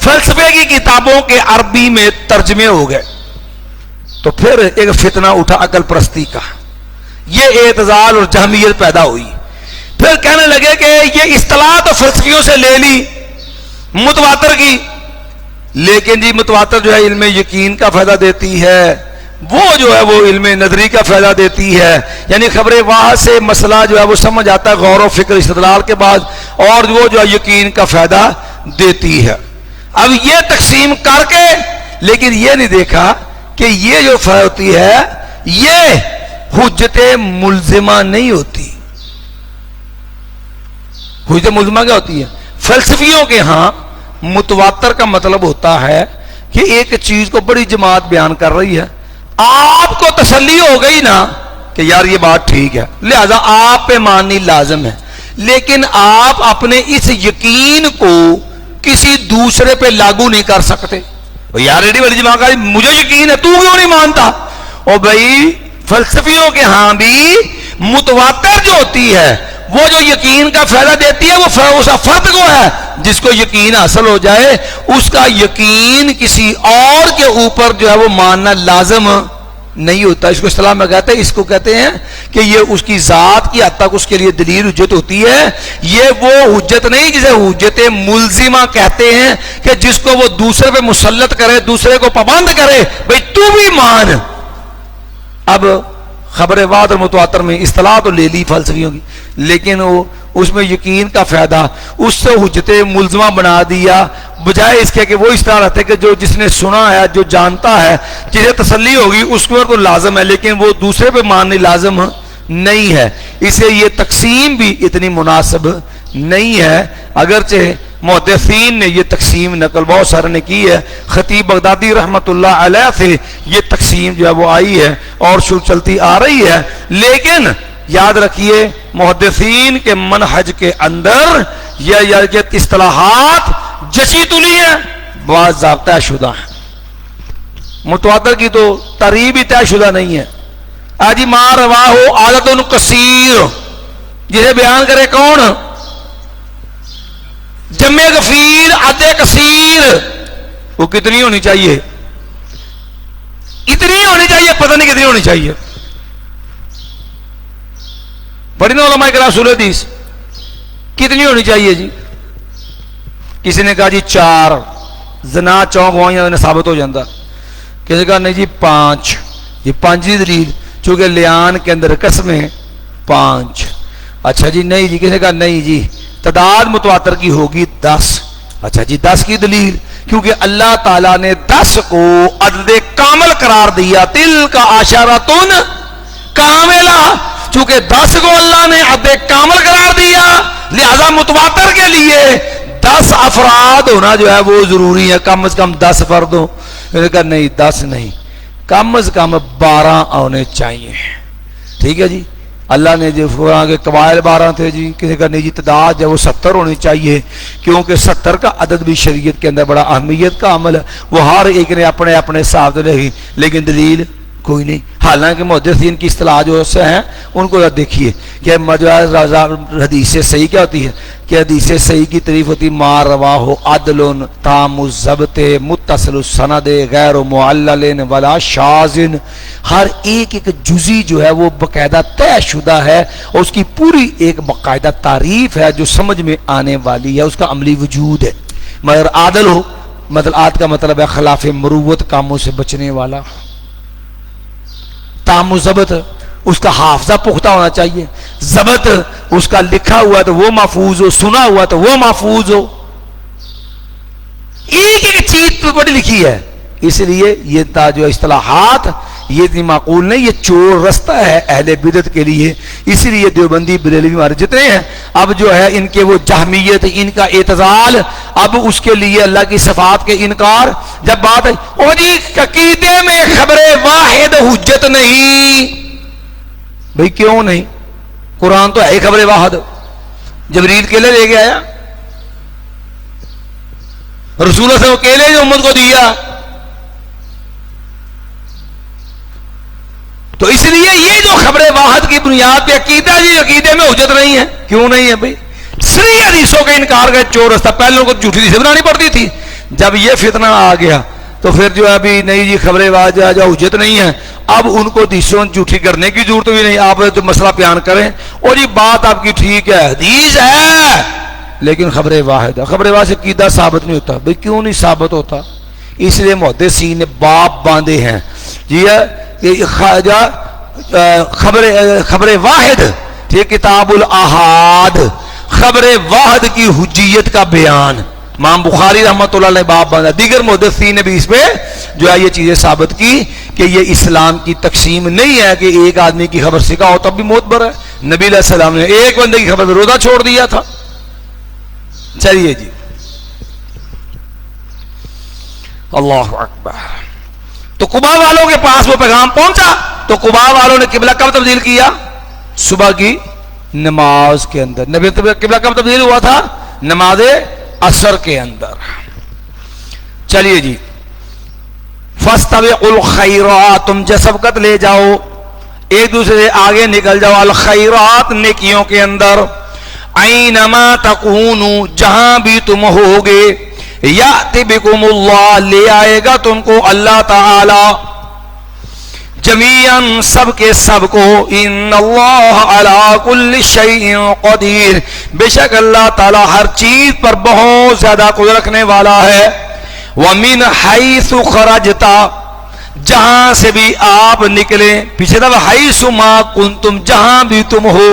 فلسفے کی کتابوں کے عربی میں ترجمے ہو گئے, تو پھر ایک فتنہ اٹھا عقل پرستی کا. یہ اعتزال اور جہمیت پیدا ہوئی. پھر کہنے لگے کہ یہ اصطلاح تو فلسفیوں سے لے لی متواتر کی, لیکن جی متواتر جو ہے علم یقین کا فائدہ دیتی ہے, وہ جو ہے وہ علم نظری کا فائدہ دیتی ہے. یعنی خبر واحد سے مسئلہ جو ہے وہ سمجھ آتا ہے غور و فکر استدلال کے بعد, اور وہ جو ہے یقین کا فائدہ دیتی ہے. اب یہ تقسیم کر کے, لیکن یہ نہیں دیکھا کہ یہ جو فائدہ ہوتی ہے یہ حجت ملزمہ نہیں ہوتی. حجت ملزمہ کیا ہوتی ہے؟ فلسفیوں کے ہاں متواتر کا مطلب ہوتا ہے کہ ایک چیز کو بڑی جماعت بیان کر رہی ہے, آپ کو تسلی ہو گئی نا کہ یار یہ بات ٹھیک ہے, لہذا آپ پہ ماننی لازم ہے. لیکن آپ اپنے اس یقین کو کسی دوسرے پہ لاگو نہیں کر سکتے. یار ایڈی بڑی جماعت کا مجھے یقین ہے, تو کیوں نہیں مانتا؟ اور بھائی فلسفیوں کے ہاں بھی متواتر جو ہوتی ہے وہ جو یقین کا فائدہ دیتی ہے, وہ اس فرد کو ہے جس کو یقین حاصل ہو جائے, اس کا یقین کسی اور کے اوپر جو ہے وہ ماننا لازم نہیں ہوتا. اس کو اصطلاح میں کہتے ہیں, اس کو کہتے ہیں کہ یہ اس کی ذات کی حد تک اس کے لیے دلیل حجت ہوتی ہے. یہ وہ حجت نہیں جسے حجت ملزمہ کہتے ہیں کہ جس کو وہ دوسرے پہ مسلط کرے, دوسرے کو پابند کرے, بھئی تو بھی مان. اب خبر واحد اور متواتر میں اصطلاح تو لے لی فلسفیوں کی, لیکن وہ اس میں یقین کا فائدہ اس سے حجت ملزمہ بنا دیا, بجائے اس کے کہ وہ اس طرح رہتے کہ جو جس نے سنا ہے, جو جانتا ہے, جسے تسلی ہوگی اس کو تو لازم ہے, لیکن وہ دوسرے پہ ماننے لازم نہیں ہے. اسے یہ تقسیم بھی اتنی مناسب نہیں ہے, اگرچہ محدثین نے یہ تقسیم نقل بہت سارے نے کی ہے. خطیب بغدادی رحمت اللہ علیہ سے یہ تقسیم جو ہے وہ آئی ہے اور شروع چلتی آ رہی ہے. لیکن یاد رکھیے محدثین کے منہج کے اندر یہ اصطلاحات جچی تلی ہیں, بعض ضابطہ شدہ ہیں. متواتر کی تو ترغیب ہی طے شدہ نہیں ہے. آجی ما رواہ عادت کثیر, جسے بیان کرے کون؟ جمع غفیر عد کثیر. وہ کتنی ہونی چاہیے؟ اتنی ہونی چاہیے, پتہ نہیں کتنی ہونی چاہیے. پڑھی نا علماء کرام اصول حدیث, کتنی ہونی چاہیے جی؟ کسی نے کہا جی 4, زنا چونک گواہیاں نے ثابت ہو جاتا. کسی نے کہا نہیں جی 5, یہ 5 ہی دلیل, چونکہ لیان کے اندر قسمیں 5. اچھا جی نہیں جی, کسی نے کہا نہیں جی تعداد متواتر کی ہوگی 10. اچھا جی 10 کی دلیل, کیونکہ اللہ تعالیٰ نے 10 کو عدد کامل قرار دیا. تل کا عشرۃ کاملہ, چونکہ 10 کو اللہ نے عدد کامل قرار دیا, لہذا متواتر کے لیے 10 افراد ہونا جو ہے وہ ضروری ہے, کم از کم 10 فرد ہو. میں نے کہا نہیں 10 نہیں, کم از کم 12 ہونے چاہیے. ٹھیک ہے جی, اللہ نے جو قرآن کے قبائل 12 تھے جی, کسی کا نہیں جی تعداد جو وہ 70 ہونی چاہیے, کیونکہ 70 کا عدد بھی شریعت کے اندر بڑا اہمیت کا عمل ہے. وہ ہر ایک نے اپنے اپنے حساب سے لکھی, لیکن دلیل کوئی نہیں. حالانکہ محدثین کی اصطلاح جو سے ہیں ان کو دیکھیے کہ حدیث سے صحیح کیا ہوتی ہے کہ حدیث صحیح کی تعریف ہوتی ما رواہ عدل تام الضبط متصل السند غیر معلل ولا شاذ، ہر ایک جزی جو ہے وہ باقاعدہ طے شدہ ہے اور اس کی پوری ایک باقاعدہ تعریف ہے جو سمجھ میں آنے والی ہے، اس کا عملی وجود ہے۔ مگر عادل ہو، مطلب عاد کا مطلب ہے خلاف مروت کاموں سے بچنے والا، تام الضبط اس کا حافظہ پختہ ہونا چاہیے، ضبط اس کا لکھا ہوا تو وہ محفوظ ہو، سنا ہوا تو وہ محفوظ ہو، ایک ایک چیز تو بڑی لکھی ہے۔ اس لیے یہ جو اصطلاحات یہ اتنی معقول نہیں، یہ چور رستہ ہے اہل بدعت کے لیے۔ اسی لیے دیوبندی بریلوی ہمارے جتنے ہیں اب جو ہے ان کے وہ جہمیت، ان کا اعتزال، اب اس کے لیے اللہ کی صفات کے انکار، جب بات ہے او جی عقیدے میں خبر واحد حجت نہیں، بھئی کیوں نہیں؟ قرآن تو ہے خبر واحد، جبریل کیلے لے کے آیا، رسول اللہ سے وہ کیلے جو امت کو دیا، تو اس لیے یہ جو خبر واحد کی بنیاد پہ عقیدہ، یہ عقیدے میں حجت نہیں ہے، کیوں نہیں ہے بھئی؟ صریح حدیثوں کا انکار کا چور رستہ، پہلے کو جھوٹی حدیثیں بنانی پڑتی تھی، جب یہ فتنہ آ گیا تو پھر جو ہے ابھی نہیں جی خبر واحد جو حجت نہیں ہے، اب ان کو حدیثوں جھوٹی کرنے کی ضرورت بھی نہیں، آپ تو مسئلہ بیان کریں اور یہ بات آپ کی ٹھیک ہے، حدیث ہے لیکن خبر واحد ہے، خبر واحد سے عقیدہ ثابت نہیں ہوتا، بھئی کیوں نہیں ثابت ہوتا؟ اس لیے محدثین نے باب باندھے ہیں جی خبر واحد، یہ کتاب الاحاد، خبر واحد کی حجیت کا بیان، امام بخاری رحمۃ اللہ علیہ باب باندھا، دیگر محدثین نے بھی اس پہ جو ہے یہ چیزیں ثابت کی کہ یہ اسلام کی تقسیم نہیں ہے کہ ایک آدمی کی خبر سکھا ہو تب بھی معتبر ہے۔ نبی علیہ السلام نے ایک بندے کی خبر پہ روزہ چھوڑ دیا تھا۔ چلیے جی، اللہ اکبر۔ تو قبا والوں کے پاس وہ پیغام پہنچا تو قبا والوں نے قبلہ کب تبدیل کیا؟ صبح کی نماز کے اندر۔ نبی قبلہ کب تبدیل ہوا تھا؟ نماز عصر کے اندر۔ چلیے جی، فاستبقوا الخیرات، تم سبقت لے جاؤ، ایک دوسرے سے آگے نکل جاؤ، الخیرات نیکیوں کے اندر، اینما تکونوا جہاں بھی تم ہوگے، یأتی بکم اللہ لے آئے گا تم کو اللہ تعالی، جمیعاً سب کے سب کو، ان اللہ علی کل شیء قدیر، بے شک اللہ تعالی ہر چیز پر بہت زیادہ قدرت رکھنے والا ہے۔ ومن حیث خرجت، جہاں سے بھی آپ نکلیں، پیچھے تھا حیث ما کنتم، جہاں بھی تم ہو،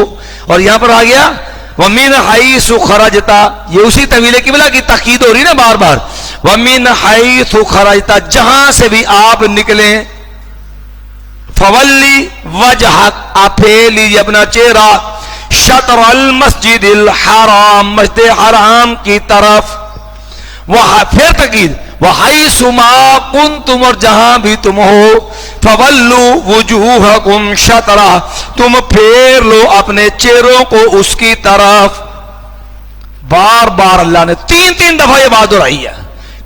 اور یہاں پر آ گیا ومن حیث خرجت، یہ اسی طویل قبلہ کی تاکید ہو رہی نا بار بار، ومن حیث خرجت، جہاں سے بھی آپ نکلیں، فولی وجہک، آپ پھیر لیجیے اپنا چہرہ، شطر المسجد الحرام، مسجد حرام کی طرف، پھر تاکید وحیث ما کنتم، اور جہاں بھی تم ہو، فولوا وجوہکم شطرہ، تم پھیر لو اپنے چہروں کو اس کی طرف۔ بار بار اللہ نے تین دفعہ یہ بات دہرائی ہے،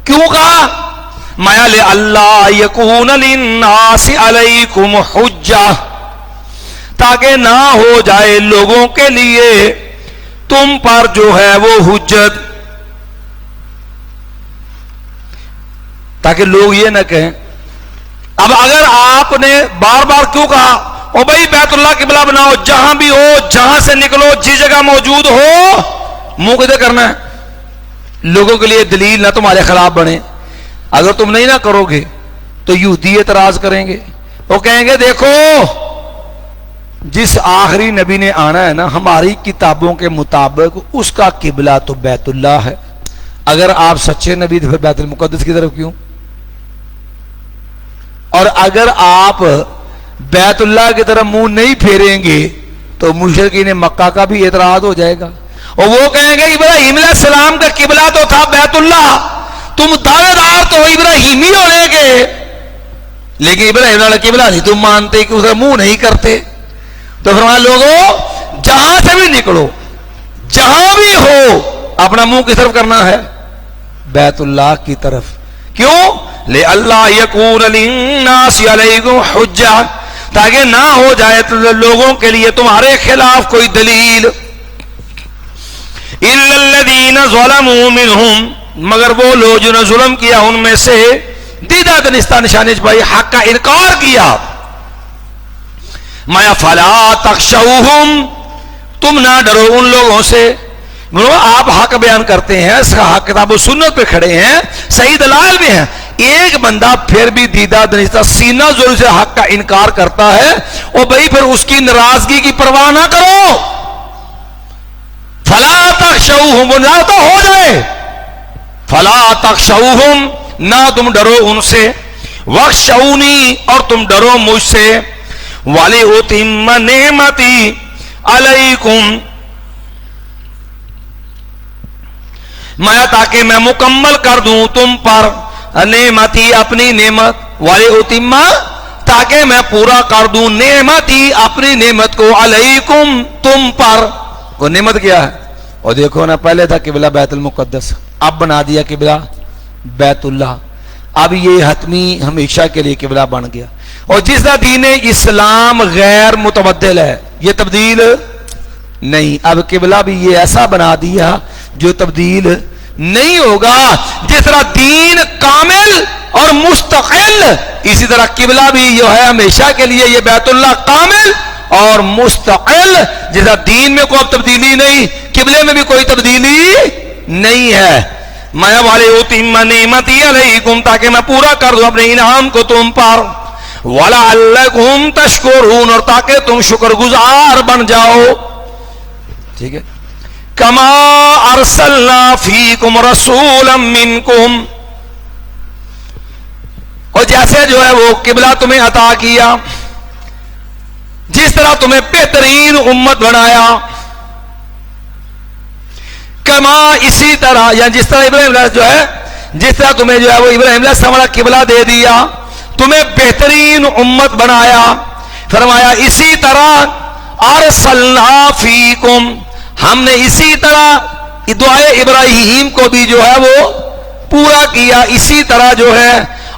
کیوں کہا؟ مَا لِأَلَّا يَكُونَ لِلنَّاسِ عَلَيْكُمْ حُجَّةٌ، تاکہ نہ ہو جائے لوگوں کے لیے تم پر جو ہے وہ حجت، تاکہ لوگ یہ نہ کہیں۔ اب اگر آپ نے بار بار کیوں کہا او بھائی بیت اللہ قبلہ بناؤ، جہاں بھی ہو، جہاں سے نکلو، جس جگہ موجود ہو، منہ کدھر کرنا ہے؟ لوگوں کے لیے دلیل نہ تمہارے خلاف بنے۔ اگر تم نہیں نہ کرو گے تو یہودی اعتراض کریں گے، وہ کہیں گے دیکھو جس آخری نبی نے آنا ہے نا ہماری کتابوں کے مطابق اس کا قبلہ تو بیت اللہ ہے، اگر آپ سچے نبی تو پھر بیت المقدس کی طرف کیوں؟ اور اگر آپ بیت اللہ کی طرف منہ نہیں پھیریں گے تو مشرکین مکہ کا بھی اعتراض ہو جائے گا، اور وہ کہیں گے ابراہیم علیہ السلام کا قبلہ تو تھا بیت اللہ، تم دعوے دار تو ابراہیمی ہونے کے، لیکن ابراہیم علیہ قبلہ نہیں تم مانتے کہ اسے منہ نہیں کرتے۔ تو فرمایا لوگوں جہاں سے بھی نکلو، جہاں بھی ہو، اپنا منہ کس طرف کرنا ہے؟ بیت اللہ کی طرف۔ کیوں؟ لِأَلَّا يَكُونَ لِلنَّاسِ عَلَيْكُمْ حُجَّةٌ، تاکہ نہ ہو جائے لوگوں کے لیے تمہارے خلاف کوئی دلیل۔ إِلَّا ظلموا منہم، مگر وہ لوگ جنہوں نے ظلم کیا ان میں سے، دیدہ دنستہ نشانی چھپائی، حق کا انکار کیا. مایا فلا تخشوہم، تم نہ ڈرو ان لوگوں سے. آپ حق بیان کرتے ہیں، حق کتاب و سنت پہ کھڑے ہیں، صحیح دلائل بھی ہیں، ایک بندہ پھر بھی دیدہ دنستہ سینہ زور سے حق کا انکار کرتا ہے، اور بھئی پھر اس کی ناراضگی کی پرواہ نہ کرو. فلا تخشوہم، وہ نہ تو ہو جائے، فلا تخشوہم، نہ تم ڈرو ان سے، وخشونی، اور تم ڈرو مجھ سے، وَلِأُتِمَّ نِعْمَتِي عَلَيْكُمْ، میں تاکہ میں مکمل کر دوں تم پر، نعمتی، اپنی نعمت، وَلِأُتِمَّ، تاکہ میں پورا کر دوں، نعمتی، اپنی نعمت کو، علیکم، تم پر. وہ نعمت کیا ہے؟ اور دیکھو نا، پہلے تھا قبلہ بیت المقدس، اب بنا دیا قبلہ بیت اللہ، اب یہ حتمی ہمیشہ کے لیے قبلہ بن گیا. اور جس طرح دین اسلام غیر متبدل ہے، یہ تبدیل نہیں، اب قبلہ بھی یہ ایسا بنا دیا جو تبدیل نہیں ہوگا. جس طرح دین کامل اور مستقل، اسی طرح قبلہ بھی جو ہے ہمیشہ کے لیے یہ بیت اللہ کامل اور مستقل. جس طرح دین میں کوئی تبدیلی نہیں، قبلے میں بھی کوئی تبدیلی نہیں ہے. میں وَلِأُتِمَّ نِعْمَتِي عَلَيْكُمْ، تاکہ میں پورا کر دوں اپنے انعام کو تم پر، وَلَعَلَّكُمْ تَشْكُرُونَ، اور تاکہ تم شکر گزار بن جاؤ. ٹھیک ہے. كَمَا أَرْسَلْنَا فِيكُمْ رَسُولًا مِّنْكُمْ، اور جیسے جو ہے وہ قبلہ تمہیں عطا کیا، جس طرح تمہیں بہترین امت بنایا، کما، اسی طرح، یا جس طرح ابراہیم علیہ جو ہے، جس طرح تمہیں جو ہے وہ ابراہیم علیہ السلام والا قبلہ دے دیا، تمہیں بہترین امت بنایا. فرمایا اسی طرح ارسلنا فیکم، ہم نے اسی طرح دعائے ابراہیم کو بھی جو ہے وہ پورا کیا. اسی طرح جو ہے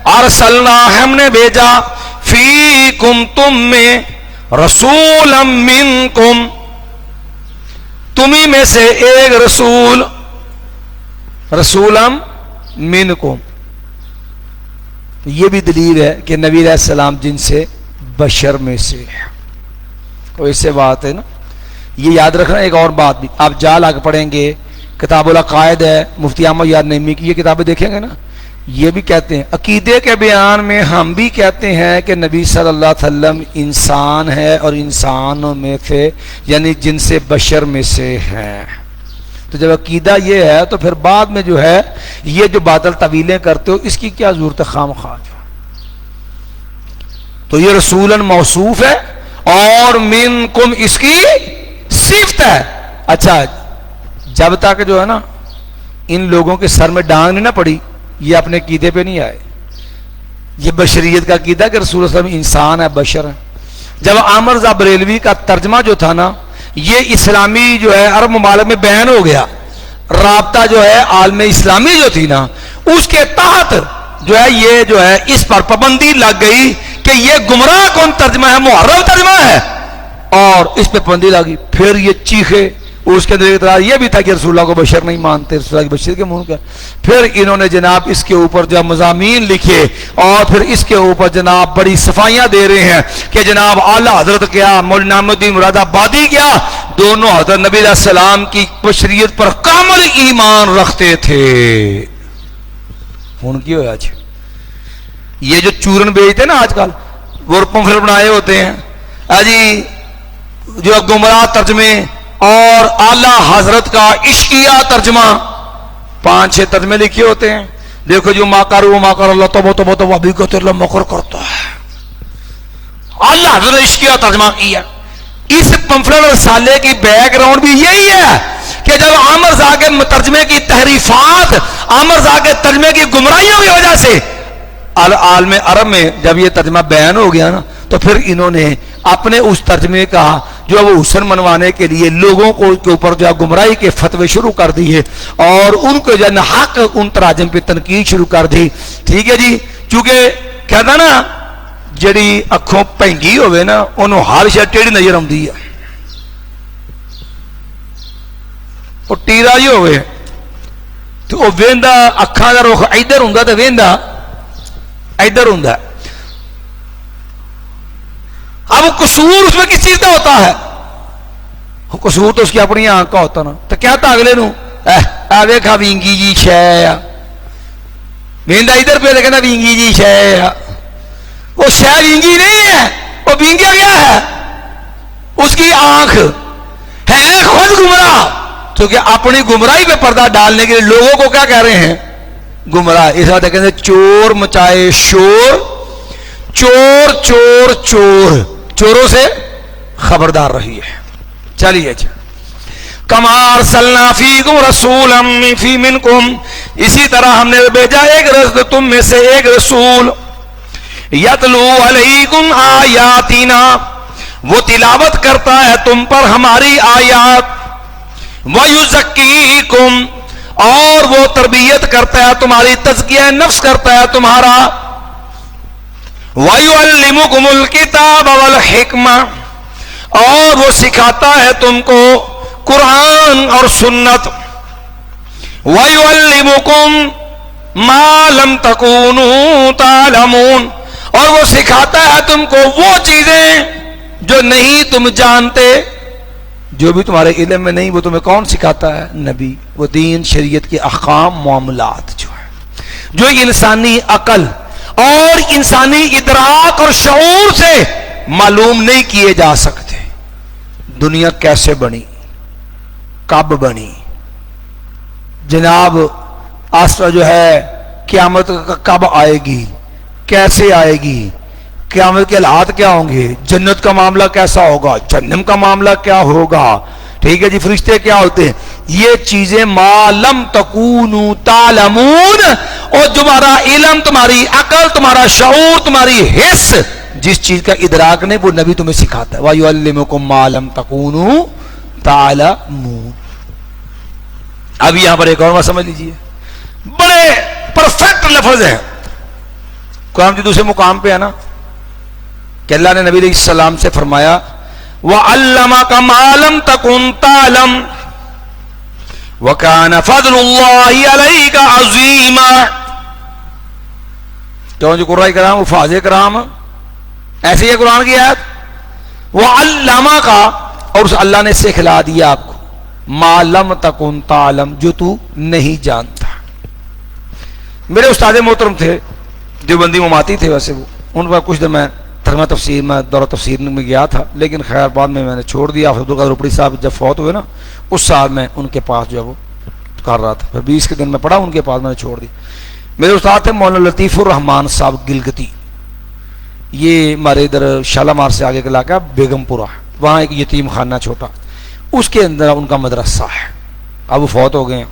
ارسلنا، ہم نے بھیجا، فیکم، تم میں، رسولا منکم، تمہیں میں سے ایک رسول، رسولا منکم. یہ بھی دلیل ہے کہ نبی علیہ السلام جن سے بشر میں سے، تو اس سے بات ہے نا. یہ یاد رکھنا. ایک اور بات بھی آپ جا لاگ پڑھیں گے، کتاب العقائد ہے مفتی احمد یار نعیمی کی، یہ کتابیں دیکھیں گے نا، یہ بھی کہتے ہیں عقیدے کے بیان میں، ہم بھی کہتے ہیں کہ نبی صلی اللہ علیہ وسلم انسان ہے اور انسانوں میں سے، یعنی جن سے بشر میں سے ہیں. تو جب عقیدہ یہ ہے تو پھر بعد میں جو ہے یہ جو باطل طویلیں کرتے ہو، اس کی کیا ضرورت ہے خام خواہ. تو یہ رسولن موصوف ہے اور منکم اس کی صفت ہے. اچھا، جب تک جو ہے نا ان لوگوں کے سر میں ڈانگ نہیں نہ پڑی، یہ اپنے عقیدے پہ نہیں آئے. یہ بشریت کا عقیدہ کہ رسول اللہ صلی اللہ علیہ وسلم انسان ہے، بشر ہے. جب عامر رضا بریلوی کا ترجمہ جو تھا نا، یہ اسلامی جو ہے عرب ممالک میں بیان ہو گیا، رابطہ جو ہے عالم اسلامی جو تھی نا، اس کے تحت جو ہے یہ جو ہے اس پر پابندی لگ گئی کہ یہ گمراہ کون ترجمہ ہے، محرف ترجمہ ہے، اور اس پہ پابندی لگی. پھر یہ چیخے. اس کے اندر اعتراض یہ بھی تھا کہ رسول اللہ کو بشر نہیں مانتے، رسول اللہ کی بشر کے منہ کا. پھر انہوں نے جناب اس کے اوپر جو مضامین لکھے، اور پھر اس کے اوپر جناب بڑی صفائیاں دے رہے ہیں کہ جناب اعلیٰ حضرت کیا، مولانا نعیم الدین مراد آبادی کیا، دونوں حضرت نبی علیہ السلام کی بشریت پر کامل ایمان رکھتے تھے. ان کی ہوا آج یہ جو چورن بیچتے ہیں نا آج کل، وہ پمفلٹ بنائے ہوتے ہیں جی، جو گمراہ ترجمے اور اعلیٰ حضرت کا عشقیہ ترجمہ، 5-6 ترجمے لکھے ہوتے ہیں. دیکھو جو ماکارو ماکار اللہ تو ابھی کو اللہ مکر کرتا ہے، اعلیٰ حضرت نے عشقیہ ترجمہ کیا. اس پمفلٹ رسالے کی بیک گراؤنڈ بھی یہی ہے کہ جب عامر رضا کے ترجمے کی تحریفات، عامر رضا کے ترجمے کی گمراہیوں کی وجہ سے عالم عرب میں جب یہ ترجمہ بیان ہو گیا نا، تو پھر انہوں نے اپنے اس ترجمے کا جو وہ حسن منوانے کے لیے لوگوں کو کے اوپر جو گمراہی کے فتوے شروع کر دیے، اور ان کو جو حق ان تراجم پہ تنقید شروع کر دی. ٹھیک ہے جی. چونکہ کہتا نا جڑی اکھوں پینگی ہوئے نا، انہوں ہر شے ٹیڑھی نظر آتی ہے. وہ ٹیرا ہی ہوئے تو وہ ویندا اکھاں دا رخ ادھر ہوندا تے ویندا ادھر ہوندا. اب قصور اس میں کس چیز کا ہوتا ہے؟ قصور تو اس کی اپنی آنکھ کا ہوتا نا. تو کہتا اگلے نو ویکھا وینگی جی شے ویندا ادھر پہ کہنا وینگی جی شے. وہ شے وینگی نہیں ہے, وہ وینگیا کیا ہے؟ اس کی آنکھ ہے خود گمراہ. کیونکہ اپنی گمراہی پہ پردہ ڈالنے کے لیے لوگوں کو کیا کہہ رہے ہیں؟ گمراہ. اس بات کہتے ہیں چور مچائے شور, چور چور چور, چوروں سے خبردار رہی ہے. چلیے اچھا. کما ارسلنا فیکم رسولا فی منکم, اسی طرح ہم نے بھیجا ایک رسول تم میں سے ایک رسول, یتلو علیکم آیاتنا, وہ تلاوت کرتا ہے تم پر ہماری آیات, وَيُزَكِّيكُمْ, اور وہ تربیت کرتا ہے تمہاری, تزکیہ نفس کرتا ہے تمہارا, وَيُعَلِّمُكُمُ الْكِتَابَ وَالْحِكْمَةَ, اور وہ سکھاتا ہے تم کو قرآن اور سنت, وَيُعَلِّمُكُمْ مَا لَمْ تَكُونُوا تَعْلَمُونَ, اور وہ سکھاتا ہے تم کو وہ چیزیں جو نہیں تم جانتے, جو بھی تمہارے علم میں نہیں وہ تمہیں کون سکھاتا ہے؟ نبی. وہ دین شریعت کے احکام معاملات جو ہے, جو انسانی عقل اور انسانی ادراک اور شعور سے معلوم نہیں کیے جا سکتے. دنیا کیسے بنی, کب بنی, جناب آسرا جو ہے قیامت کب آئے گی, کیسے آئے گی, قیامت کے حالات کیا ہوں گے, جنت کا معاملہ کیسا ہوگا, جہنم کا معاملہ کیا ہوگا, ٹھیک ہے جی, فرشتے کیا ہوتے ہیں, یہ چیزیں ما لم تکونوا تعلمون, اور تمہارا علم, تمہاری عقل, تمہارا شعور, تمہاری حس, جس چیز کا ادراک نہیں وہ نبی تمہیں سکھاتا ہے. وَيُعَلِّمُكُم مَا لَمْ تَكُونُوا تَعْلَمُونَ. اب یہاں پر ایک اور بات سمجھ لیجیے, بڑے پرفیکٹ لفظ ہیں. قرآن کے دوسرے مقام پہ ہے نا کہ اللہ نے نبی علیہ السلام سے فرمایا وَعَلَّمَكَ مَا لَمْ تَكُنْ تَعْلَمْ وَكَانَ فَضْلُ اللَّهِ عَلَيْكَ عَظِيمًا. کیوں جو قرآن کرام, حفاظ کرام, ایسے ہی قرآن کی آیت. وَعَلَّمَكَ, اور اس اللہ نے سکھلا دیا آپ کو, مَا لَمْ تَكُنْ تَعْلَمْ, جو تو نہیں جانتا. میرے استاد محترم تھے, دیوبندی مماتی تھے ویسے وہ, ان پر کچھ دن میں ترجمہ تفسیر میں دورہ تفسیر میں گیا تھا, لیکن خیر بعد میں نے چھوڑ دیا. عبدالقادر روپڑی صاحب جب فوت ہوئے نا, اس سال میں ان کے پاس جو ہے وہ کر رہا تھا, پھر 20 کے دن میں پڑھا ان کے پاس, میں نے چھوڑ دیا. میرے استاد تھے مولانا لطیف الرحمان صاحب گلگتی, یہ ہمارے ادھر شالامار سے آگے کا علاقہ بیگم پورہ, وہاں ایک یتیم خانہ چھوٹا, اس کے اندر ان کا مدرسہ ہے. اب وہ فوت ہو گئے ہیں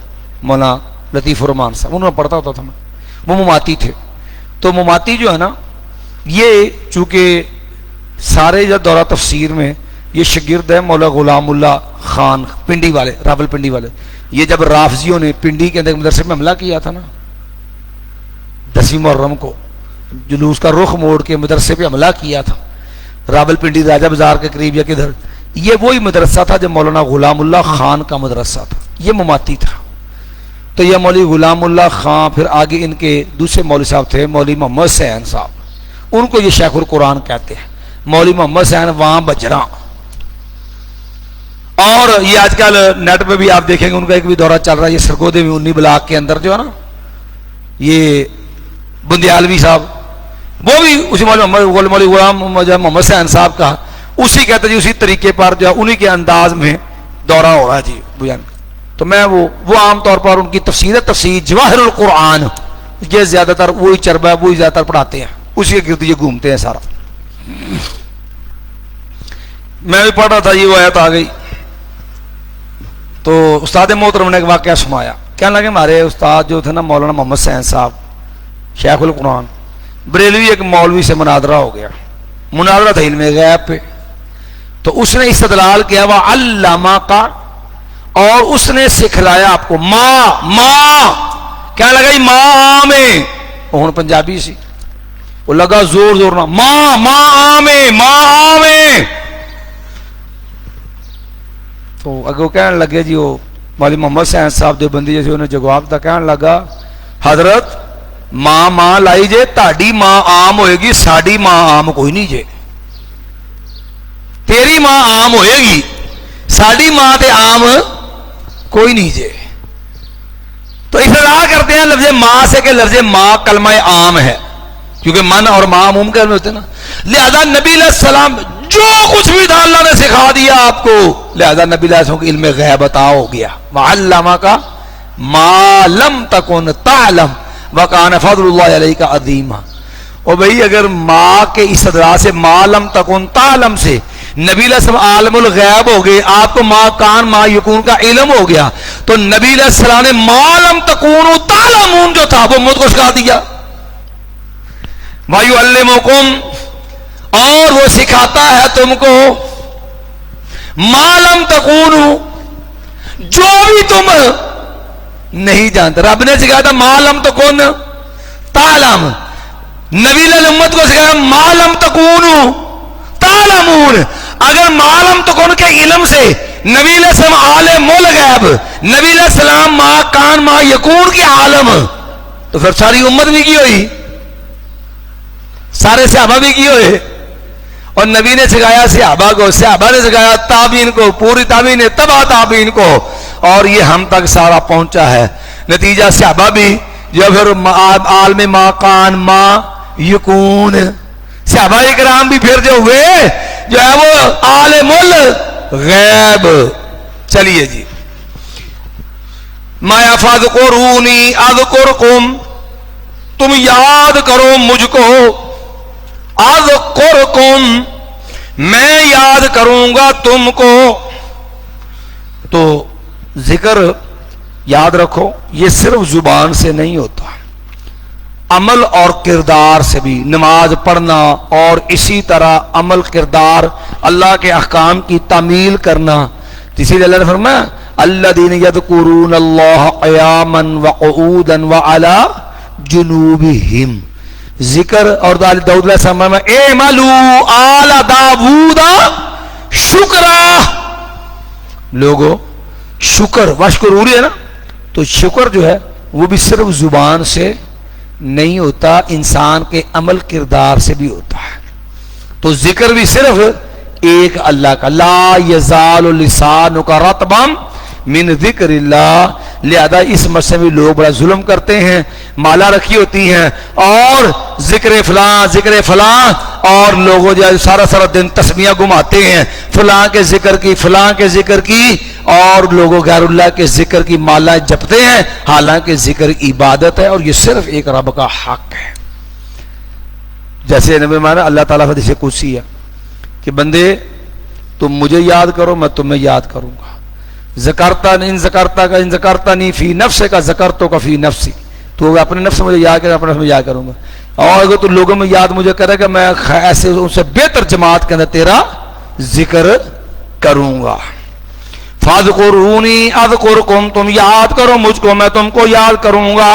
مولانا لطیف الرحمان صاحب, انہوں نے پڑھتا ہوتا تھا میں. وہ مماتی تھے, تو مماتی جو ہے نا, یہ چونکہ سارے جو دورہ تفسیر میں یہ شاگرد ہے مولا غلام اللہ خان پنڈی والے, راول پنڈی والے. یہ جب رافضیوں نے پنڈی کے اندر مدرسے میں حملہ کیا تھا نا 10 محرم کو, جلوس کا رخ موڑ کے مدرسے پہ حملہ کیا تھا راول پنڈی راجہ بازار کے قریب یا کدھر, یہ وہی مدرسہ تھا جو مولانا غلام اللہ خان کا مدرسہ تھا. یہ مماتی تھا. تو یہ مولوی غلام اللہ خان, پھر آگے ان کے دوسرے مولوی صاحب تھے مولوی محمد حسین صاحب, ان کو یہ شیخ القرآن کہتے ہیں. مولوی محمد حسین وہاں بجراں, اور یہ آج کل نیٹ پہ بھی آپ دیکھیں گے ان کا ایک بھی دورہ چل رہا ہے, یہ سرگودے میں 19 بلاک کے اندر جو ہے نا, یہ بندیالوی صاحب, وہ بھی اسی مولوی غلام محمد حسین صاحب کا اسی کہتے جی, اسی طریقے پر جو انہی کے انداز میں دورہ ہو رہا ہے جی بیان. تو میں وہ عام طور پر ان کی تفسیر جواہر القرآن, یہ زیادہ تر وہی چربہ ہے, وہی زیادہ تر پڑھاتے ہیں, اسی کے گرد یہ گھومتے ہیں سارا. میں بھی پڑھ رہا تھا, یہ وہ آیت آ گئی تو استاد محترم نے ایک واقعہ سنایا. کہنے لگے ہمارے استاد جو تھے نا مولانا محمد حسین صاحب شیخ القرآن, بریلوی ایک مولوی سے مناظرہ ہو گیا, مناظرہ تھا علم غیب پہ. تو اس نے استدلال کیا وَعَلَّمَكَ, اور اس نے سکھلایا آپ کو ماں کیا لگا ماں میں, ہوں پنجابی سی وہ لگا زور زور نہ ماں میں. تو اگر وہ کہنے لگے جی وہ مولوی محمد سائنس صاحب دیوبندی جیسے انہیں جواب تھا، کہنے لگا حضرت ماں لائی جے، تاڑی ماں عام ہوئے گی، ساڑی ماں عام کوئی نہیں جے، تیری ماں عام ہوئے گی، ساڑی ماں تے عام کوئی نہیں جے۔ تو ابتدا کرتے ہیں لفظ ماں سے کہ لفظ ماں کلمہ عام ہے، کیونکہ من اور ماں عموم کلمے ہوتے ہیں نا، لہذا نبی علیہ السلام جو کچھ بھی تھا اللہ نے سکھا دیا آپ کو، لہذا نبی علیہ السلام کو علم غیب عطا ہو گیا، وَعَلَّمَكَ مَا لَمْ تَكُنْ تَعْلَمْ وَكَانَ فَضْلُ اللَّهِ عَلَيْكَ عَظِيمًا۔ اور بھئی اگر ماں کے اس ادرا سے مَا لَمْ تَكُنْ تَعْلَمْ سے نبی علیہ السلام عالم الغیب ہو گئے، آپ کو ما کان ما یکون کا علم ہو گیا، تو نبی علیہ السلام نے مَا لَمْ تَكُونُوا تَعْلَمُونَ جو تھا وہ مجھ کو سکھا دیا۔ وَيُعَلِّمُكُمْ، اور وہ سکھاتا ہے تم کو، مَا لَمْ تَكُونُوا، جو بھی تم نہیں جانتے۔ رب نے سکھایا تھا مَا لَمْ تَكُنْ تَعْلَمْ، نبی علیہ امت کو سکھایا مَا لَمْ تَكُونُوا تَعْلَمُونَ۔ اگر مَا لَمْ تَكُنْ کے علم سے نبی علیہ السلام عالم الغیب، نبی علیہ السلام ما کان ما یکون کی عالم، تو پھر ساری امت بھی کی ہوئی، سارے صحابہ بھی کی ہوئے، اور نبی نے سکھایا صحابہ کو، صحابہ نے سکھایا تابعین کو، پوری تابعین نے تبع تابعین کو، اور یہ ہم تک سارا پہنچا ہے۔ نتیجہ صحابہ بھی جو پھر عالم ما کان ما یکون، صحابہ اکرام بھی پھر جو ہوئے جو ہے وہ عالم الغیب۔ چلیے جی، مَا فَاذْكُرُونِی اذْکُرکم، تم یاد کرو مجھ کو، اذکرکم، میں یاد کروں گا تم کو۔ تو ذکر یاد رکھو یہ صرف زبان سے نہیں ہوتا، عمل اور کردار سے بھی، نماز پڑھنا اور اسی طرح عمل کردار، اللہ کے احکام کی تعمیل کرنا۔ اسی لیے اللہ نے فرمایا الذین یذکرون اللہ قیاما وقعودا وعلی جنوبہم، ذکر۔ اور داؤد علیہ السلام میں اعملوا آل داؤد شکرا، لوگو شکر، واشکرونی ہے نا، تو شکر جو ہے وہ بھی صرف زبان سے نہیں ہوتا، انسان کے عمل کردار سے بھی ہوتا ہے۔ تو ذکر بھی صرف ایک اللہ کا، لا یزال لسانک رطبا من ذکر اللہ۔ لہذا اس مسئلے میں لوگ بڑا ظلم کرتے ہیں، مالا رکھی ہوتی ہیں اور ذکر فلاں ذکر فلاں، اور لوگوں جو سارا دن تسمیہ گھماتے ہیں، فلاں کے ذکر کی فلاں کے ذکر کی، اور لوگوں غیر اللہ کے ذکر کی مالا جپتے ہیں، حالانکہ ذکر عبادت ہے اور یہ صرف ایک رب کا حق ہے۔ جیسے نبی مانا اللہ تعالیٰ حدیث قدسی ہے کہ بندے تم مجھے یاد کرو میں تمہیں یاد کروں گا، ان ذکرتا نہیں فی نفس کا ذکرتو کا فی نفسی، تو اپنے نفس مجھے یاد کرے اپنے نفس میں یاد کروں گا، اور اگر تو لوگوں میں یاد مجھے کرے گا میں ایسے ان سے بہتر جماعت کے اندر تیرا ذکر کروں گا۔ فاذکرونی اذکرکم، تم یاد کرو مجھ کو میں تم کو یاد کروں گا،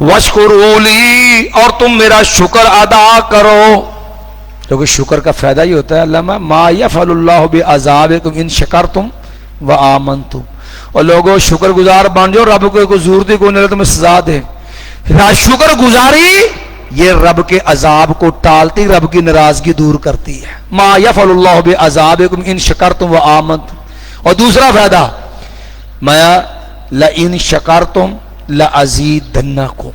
واشکروا لی، اور تم میرا شکر ادا کرو، کیونکہ شکر کا فائدہ یہ ہوتا ہے علامہ ما یفعل اللہ بعذابکم ان شکرتم وآمنتم، اور لوگوں شکر گزار بن جاؤ، رب کو کوئی ضرورت ہی کوئی نہیں تمہیں سزا دے۔ شکر گزاری یہ رب کے عذاب کو ٹالتی، رب کی ناراضگی دور کرتی ہے۔ ما یفعل اللہ بعذابکم ان شکرتم وآمنتم۔ اور دوسرا فائدہ میں لئن شکرتم لازیدنکم،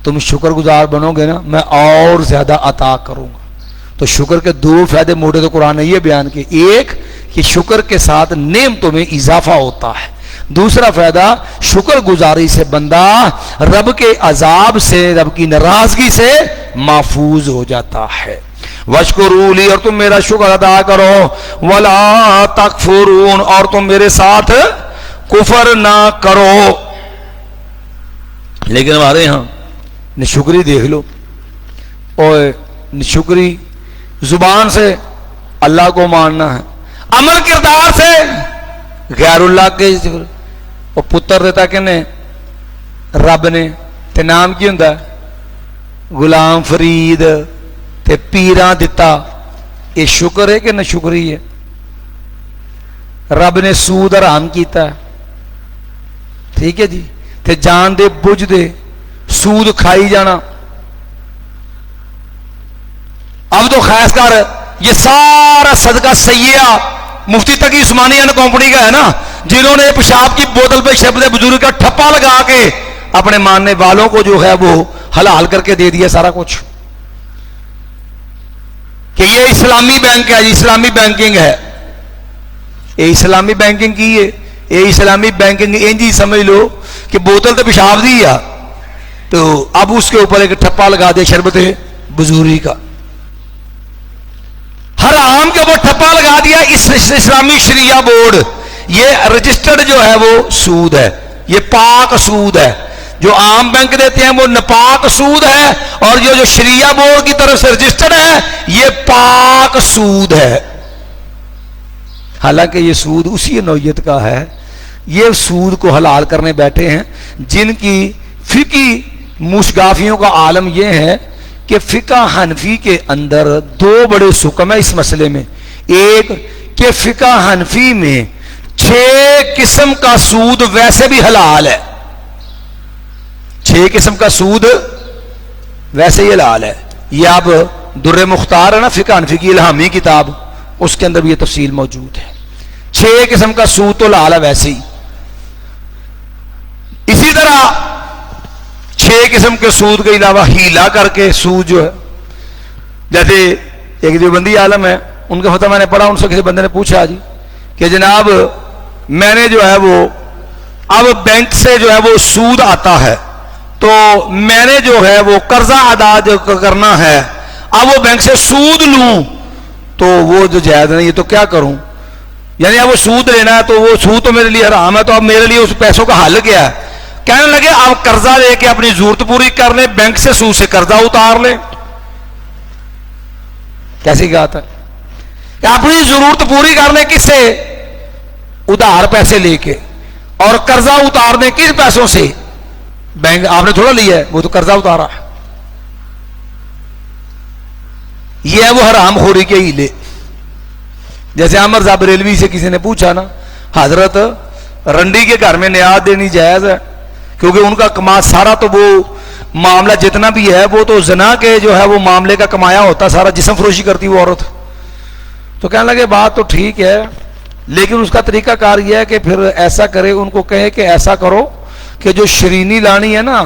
تم شکر گزار بنو گے نا میں اور زیادہ عطا کروں گا۔ تو شکر کے دو فائدے موٹے تو قرآن نے یہ بیان کیے، ایک کہ شکر کے ساتھ نعمتوں میں اضافہ ہوتا ہے، دوسرا فائدہ شکر گزاری سے بندہ رب کے عذاب سے، رب کی ناراضگی سے محفوظ ہو جاتا ہے۔ واشکروا لی، اور تم میرا شکر ادا کرو، ولا تکفرون، اور تم میرے ساتھ کفر نہ کرو۔ لیکن ہمارے ہاں نشکری دیکھ لو، اور نشکری زبان سے اللہ کو ماننا ہے، عمل کردار سے غیر اللہ کے، اور پتر دیتا کہ نے رب نے تے نام کی ہوندا ہے غلام فرید تے پیراں دتا، یہ شکر ہے کہ نہ شکری ہے؟ رب نے سود حرام کیتا ہے، ٹھیک ہے جی. تے جان دے بوجھ دے سود کھائی جانا. اب تو خاص کر یہ سارا صدقہ سیاح مفتی تقی عثمانی اینڈ کمپنی کا ہے نا، جنہوں نے پیشاب کی بوتل پہ شربت بزرگ کا ٹھپا لگا کے اپنے ماننے والوں کو جو ہے وہ حلال کر کے دے دیا سارا کچھ کہ یہ اسلامی بینک ہے جی، اسلامی بینکنگ ہے. یہ اسلامی بینکنگ کی ہے، یہ اسلامی بینکنگ انجی سمجھ لو کہ بوتل تو پیشاب دی ہے تو اب اس کے اوپر ایک ٹھپا لگا دیا شربت بزوری کا. حرام کے اوپر ٹھپا لگا دیا اسلامی شریعہ بورڈ. یہ رجسٹرڈ جو ہے وہ سود ہے، یہ پاک سود ہے. جو عام بینک دیتے ہیں وہ ناپاک سود ہے، اور جو شریعہ بورڈ کی طرف سے رجسٹرڈ ہے یہ پاک سود ہے. حالانکہ یہ سود اسی نوعیت کا ہے. یہ سود کو حلال کرنے بیٹھے ہیں جن کی فقہی مشگافیوں کا عالم یہ ہے کہ فقہ حنفی کے اندر دو بڑے حکم ہیں اس مسئلے میں. ایک کہ فقہ حنفی میں 6 قسم کا سود ویسے بھی حلال ہے. 6 قسم کا سود ویسے ہی حلال ہے. یہ اب در مختار ہے نا فقہ حنفی کی الہامی کتاب، اس کے اندر بھی یہ تفصیل موجود ہے. 6 قسم کا سود تو حلال ہے ویسے ہی. اسی طرح 6 قسم کے سود کے علاوہ ہیلا کر کے سود جو ہے، جیسے ایک دیوبندی عالم ہے، ان کا فتویٰ میں نے پڑھا، ان سے کسی بندے نے پوچھا جی کہ جناب میں نے جو ہے وہ اب بینک سے جو ہے وہ سود آتا ہے تو میں نے جو ہے وہ قرضہ ادا جو کرنا ہے، اب وہ بینک سے سود لوں تو وہ جو جائز نہیں، یہ تو کیا کروں؟ یعنی اب وہ سود لینا ہے تو وہ سود تو میرے لیے حرام ہے، تو اب میرے لیے اس پیسوں کا حل کیا ہے؟ کہنے لگے آپ قرضہ لے کے اپنی ضرورت پوری کر لیں، بینک سے سود سے قرضہ اتار لیں. کیسی بات ہے کہ اپنی ضرورت پوری کر لیں کس سے؟ ادھار پیسے لے کے، اور قرضہ اتار دیں کس پیسوں سے؟ بینک آپ نے تھوڑا لیا ہے، وہ تو قرضہ اتارا. یہ ہے وہ حرام خوری کے ہیلے. جیسے عامر صاحب بریلوی سے کسی نے پوچھا نا، حضرت رنڈی کے گھر میں نیاز دینی جائز ہے کیونکہ ان کا کما سارا تو وہ معاملہ جتنا بھی ہے وہ تو زنا کے جو ہے وہ معاملے کا کمایا ہوتا، سارا جسم فروشی کرتی وہ عورت. تو کہنے لگے بات تو ٹھیک ہے لیکن اس کا طریقہ کار یہ ہے کہ پھر ایسا کرے، ان کو کہے کہ ایسا کرو کہ جو شرینی لانی ہے نا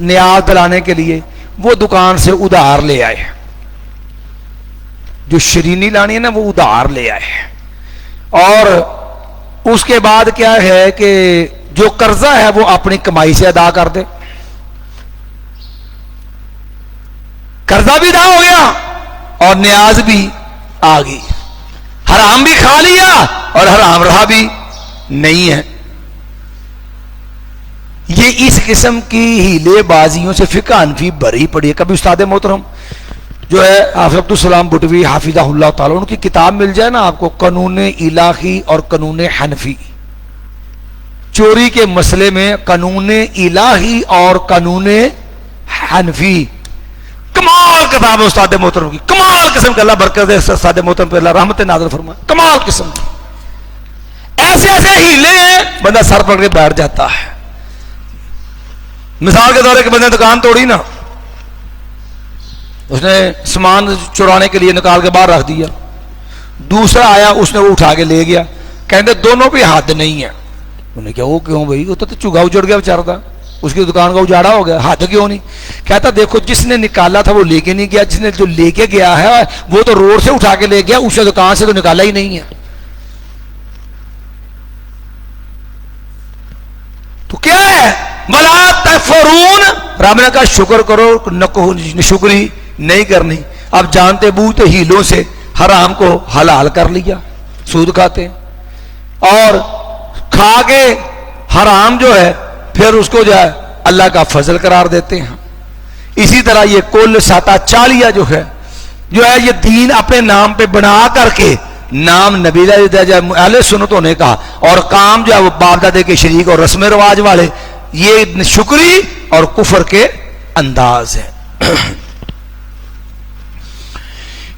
نیاز دلانے کے لیے وہ دکان سے ادھار لے آئے. جو شرینی لانی ہے نا وہ ادھار لے آئے، اور اس کے بعد کیا ہے کہ جو قرضہ ہے وہ اپنی کمائی سے ادا کر دے. قرضہ بھی ادا ہو گیا اور نیاز بھی آ گئی، حرام بھی کھا لیا اور حرام رہا بھی نہیں ہے. یہ اس قسم کی ہیلے بازیوں سے فقہ حنفی بری پڑی ہے. کبھی استاد محترم جو ہے حافظ عبدالسلام بٹوی حافظہ اللہ تعالیٰ، ان کی کتاب مل جائے نا آپ کو، قانون الہی اور قانون حنفی، چوری کے مسئلے میں قانون الہی اور قانون حنفی، کمال کتاب ہے استاد محترم کی، کمال قسم کا. اللہ برکت دے استاد محترم پہ، اللہ رحمت نازل فرمائے، کمال قسم کی. ایسے ایسے ہیلے ہیں بندہ سر پکڑ کے بیٹھ جاتا ہے. مثال کے طور پر بندے نے دکان توڑی نا، اس نے سامان چرانے کے لیے نکال کے باہر رکھ دیا، دوسرا آیا اس نے وہ اٹھا کے لے گیا، کہتے دونوں پہ حد نہیں ہے. انہوں نے کہا وہ کیوں بھائی؟ وہ تو چوگا اجڑ گیا بیچارہ تھا، اس کی دکان کا اجاڑا ہو گیا، حد کیوں نہیں؟ کہتا دیکھو جس نے نکالا تھا وہ لے کے نہیں گیا، جس نے جو لے کے گیا ہے وہ تو روڈ سے اٹھا کے لے گیا، اس نے دکان سے تو نکالا ہی نہیں ہے. تو کیا ہے؟ وَلَا تَكْفُرُونَ، رب نے کہا شکر کرو، شکری نہیں کرنی. اب جانتے بوجھتے ہیلوں سے حرام کو حلال کر لیا، سود کھاتے ہیں اور کھا کے حرام جو ہے پھر اس کو جو ہے اللہ کا فضل قرار دیتے ہیں. اسی طرح یہ کل ساتا چالیہ جو ہے یہ دین اپنے نام پہ بنا کر کے نام نبی اہل سنت ہونے کا، اور کام جو ہے وہ باپ دادے کے شریک اور رسم رواج والے، یہ شکری اور کفر کے انداز ہے.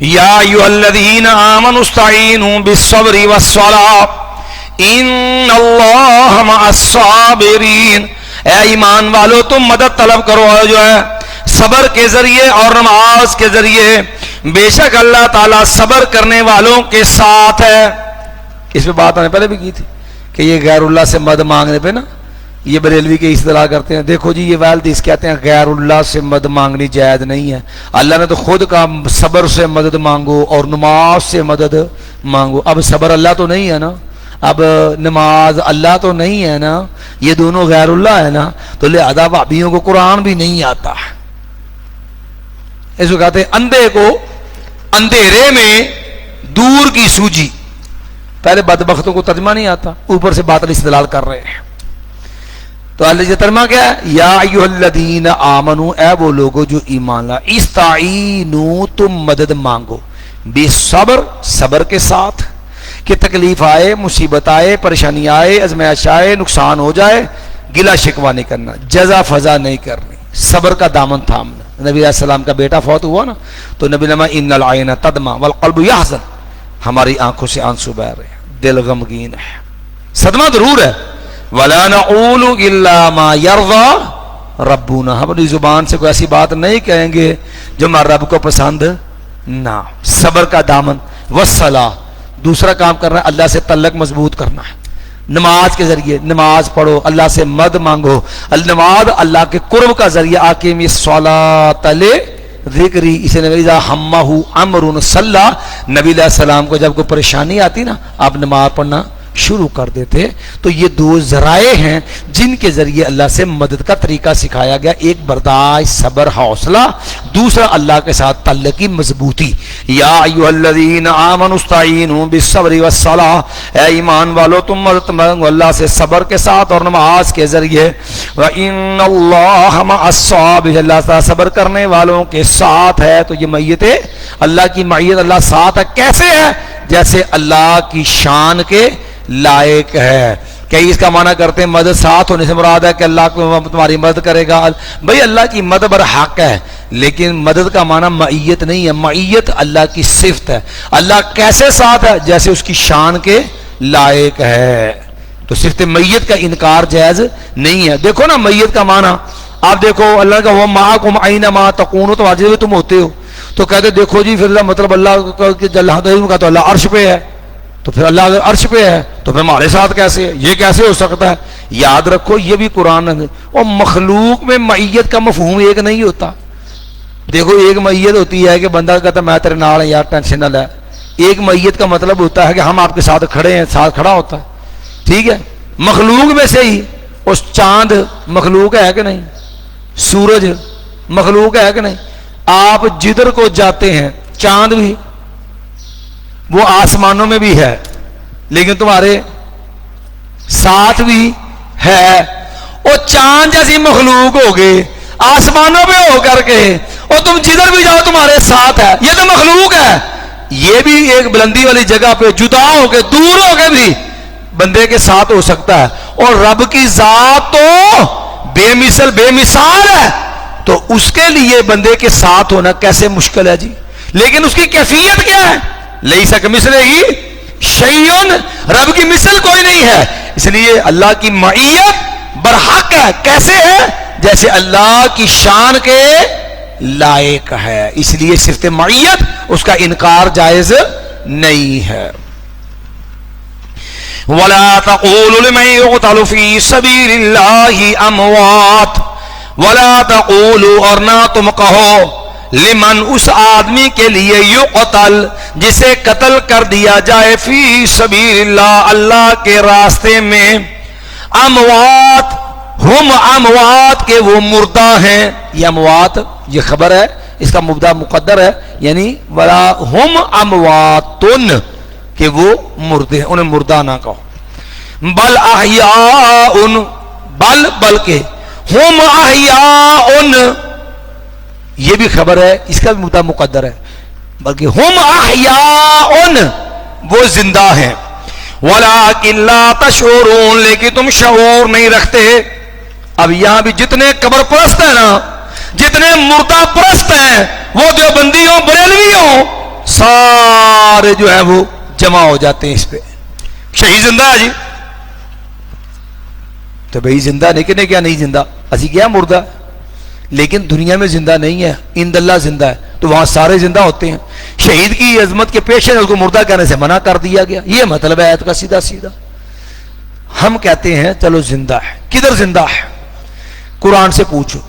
یا ایھا الذین آمنوا استعینوا بالصبر والصلاۃ ان اللہ مع الصابرین، اے ایمان والو تم مدد طلب کرو جو ہے صبر کے ذریعے اور نماز کے ذریعے، بے شک اللہ تعالیٰ صبر کرنے والوں کے ساتھ ہے۔ اس پہ بات ہم نے پہلے بھی کی تھی کہ یہ غیر اللہ سے مدد مانگنے پہ نا یہ بریلوی کے اصطلاح کرتے ہیں، دیکھو جی یہ والدیس کہتے ہیں غیر اللہ سے مدد مانگنی جائز نہیں ہے، اللہ نے تو خود کہا صبر سے مدد مانگو اور نماز سے مدد مانگو۔ اب صبر اللہ تو نہیں ہے نا، اب نماز اللہ تو نہیں ہے نا، یہ دونوں غیر اللہ ہے نا، تو لہذا بھابھیوں کو قرآن بھی نہیں آتا۔ اس کو کہتے ہیں اندھے کو اندھیرے میں دور کی سوجی۔ پہلے بدبختوں کو ترجمہ نہیں آتا، اوپر سے باطل استدلال کر رہے ہیں۔ تو اللہ جی ترجمہ کیا ہے؟ یا ایھا الذین آمنو، اے وہ لوگو جو ایمان لا، استعینوا تم مدد مانگو، بالصبر صبر کے ساتھ، کہ تکلیف آئے، مصیبت آئے، پریشانی آئے، آزمائش آئے، نقصان ہو جائے، گلا شکوہ نہیں کرنا، جزا فضا نہیں کرنی، صبر کا دامن تھامنا۔ نبی علیہ السلام کا بیٹا فوت ہوا نا تو نبی نے ان العین تدمع والقلب یحزن، ہماری آنکھوں سے آنسو بہ رہے ہیں، دل غمگین ہے، صدمہ ضرور ہے۔ وَلَا نَقُولُ إِلَّا مَا يَرْضَى رَبُّنَا، ہم اپنی زبان سے کوئی ایسی بات نہیں کہیں گے جو ہمارے رب کو پسند نہ۔ صبر کا دامن، والصلاۃ، دوسرا کام کرنا ہے اللہ سے تعلق مضبوط کرنا ہے، نماز کے ذریعے نماز پڑھو، اللہ سے مدد مانگو، نماز اللہ کے قرب کا ذریعہ۔ آقیم الصلاۃ لذکری، اسے نبی اذا ہمہ امر صلی، نبی علیہ السلام کو جب کوئی پریشانی آتی نا آپ نماز پڑھنا شروع کر دیتے۔ تو یہ دو ذرائع ہیں جن کے ذریعے اللہ سے مدد کا طریقہ سکھایا گیا، ایک برداشت، صبر، حوصلہ، دوسرا اللہ کے ساتھ تعلق کی مضبوطی۔ یا ایھا الذین آمنوا استعینوا بالصبر والصلاۃ، اے ایمان والو تم مدد مانگو اللہ سے صبر کے ساتھ اور نماز کے ذریعے۔ وَإِنَّ اللَّهَ مَعَ الصَّابِرِينَ، اللہ تعالیٰ صبر کرنے والوں کے ساتھ ہے۔ تو یہ معیت ہے، اللہ کی معیت، اللہ ساتھ ہے، کیسے ہے؟ جیسے اللہ کی شان کے لائق ہے۔ کئی اس کا معنی کرتے ہیں مدد ساتھ ہونے سے مراد ہے کہ اللہ کو تمہاری مدد کرے گا، بھئی اللہ کی مدد برحق ہے، لیکن مدد کا معنی معیت نہیں ہے، معیت اللہ کی صفت ہے۔ اللہ کیسے ساتھ ہے؟ جیسے اس کی شان کے لائق ہے۔ تو صفت معیت کا انکار جائز نہیں ہے۔ دیکھو نا معیت کا معنی، آپ دیکھو اللہ کا وہ معکم اینما تکونوا، تو واجب تم ہوتے ہو، تو کہتے دیکھو جی پھر اللہ مطلب اللہ کا تو اللہ عرش پہ ہے، تو پھر اللہ اگر عرش پہ ہے تو پھر ہمارے ساتھ کیسے ہے؟ یہ کیسے ہو سکتا ہے؟ یاد رکھو یہ بھی قرآن ہے، اور مخلوق میں معیت کا مفہوم ایک نہیں ہوتا۔ دیکھو ایک معیت ہوتی ہے کہ بندہ کہتا ہے میں تیرے نال ہوں یار ٹینشن نہ لے، ایک معیت کا مطلب ہوتا ہے کہ ہم آپ کے ساتھ کھڑے ہیں، ساتھ کھڑا ہوتا ہے، ٹھیک ہے؟ مخلوق میں سے ہی اس چاند مخلوق ہے کہ نہیں، سورج مخلوق ہے کہ نہیں، آپ جدھر کو جاتے ہیں چاند بھی وہ آسمانوں میں بھی ہے لیکن تمہارے ساتھ بھی ہے، اور چاند جیسی مخلوق ہو گئے آسمانوں پہ ہو کر کے، اور تم جدھر بھی جاؤ تمہارے ساتھ ہے، یہ تو مخلوق ہے۔ یہ بھی ایک بلندی والی جگہ پہ جدا ہو کے دور ہو کے بھی بندے کے ساتھ ہو سکتا ہے، اور رب کی ذات تو بے مثل بے مثال ہے، تو اس کے لیے بندے کے ساتھ ہونا کیسے مشکل ہے جی، لیکن اس کی کیفیت کیا ہے؟ لیس کمثلہ شیء، رب کی مثل کوئی نہیں ہے، اس لیے اللہ کی معیت برحق ہے۔ کیسے ہے؟ جیسے اللہ کی شان کے لائق ہے، اس لیے صرف معیت اس کا انکار جائز نہیں ہے۔ وَلَا تَقُولُوا لِمَن يُقْتَلُ فِي سَبِيلِ اللَّهِ أَمْوَاتٌ، وَلَا تَقُولُوا، اور نہ تم کہو، لمن، اس آدمی کے لیے، یقتل، جسے قتل کر دیا جائے، فی سبیل اللہ، اللہ کے راستے میں، اموات، ہم اموات، کے وہ مردہ ہیں۔ یہ اموات یہ خبر ہے، اس کا مبتدا مقدر ہے، یعنی ولا ہم امواتن، کہ وہ مردے ہیں، انہیں مردہ نہ کہو۔ بل احیاء، بلکہ ہم احیاء، یہ بھی خبر ہے، اس کا بھی مبتدا مقدر ہے، بلکہ ہم احیاء، وہ زندہ ہیں، ولیکن لا تشعرون، لیکن تم شعور نہیں رکھتے۔ اب یہاں بھی جتنے قبر پرست ہیں نا، جتنے مردہ پرست ہیں، وہ دیوبندی ہوں بریلوی ہوں، سارے جو ہیں وہ جمع ہو جاتے ہیں اس پہ، شہید زندہ ہے جی، تو بھئی زندہ نہیں کہ کیا نہیں زندہ، اسی کیا مردہ، لیکن دنیا میں زندہ نہیں ہے، اند اللہ زندہ ہے، تو وہاں سارے زندہ ہوتے ہیں. شہید کی عظمت کے پیش ہے اس کو مردہ کہنے سے منع کر دیا گیا. یہ مطلب ہے آیت کا سیدھا سیدھا. ہم کہتے ہیں چلو زندہ ہے، کدھر زندہ ہے؟ قرآن سے پوچھو.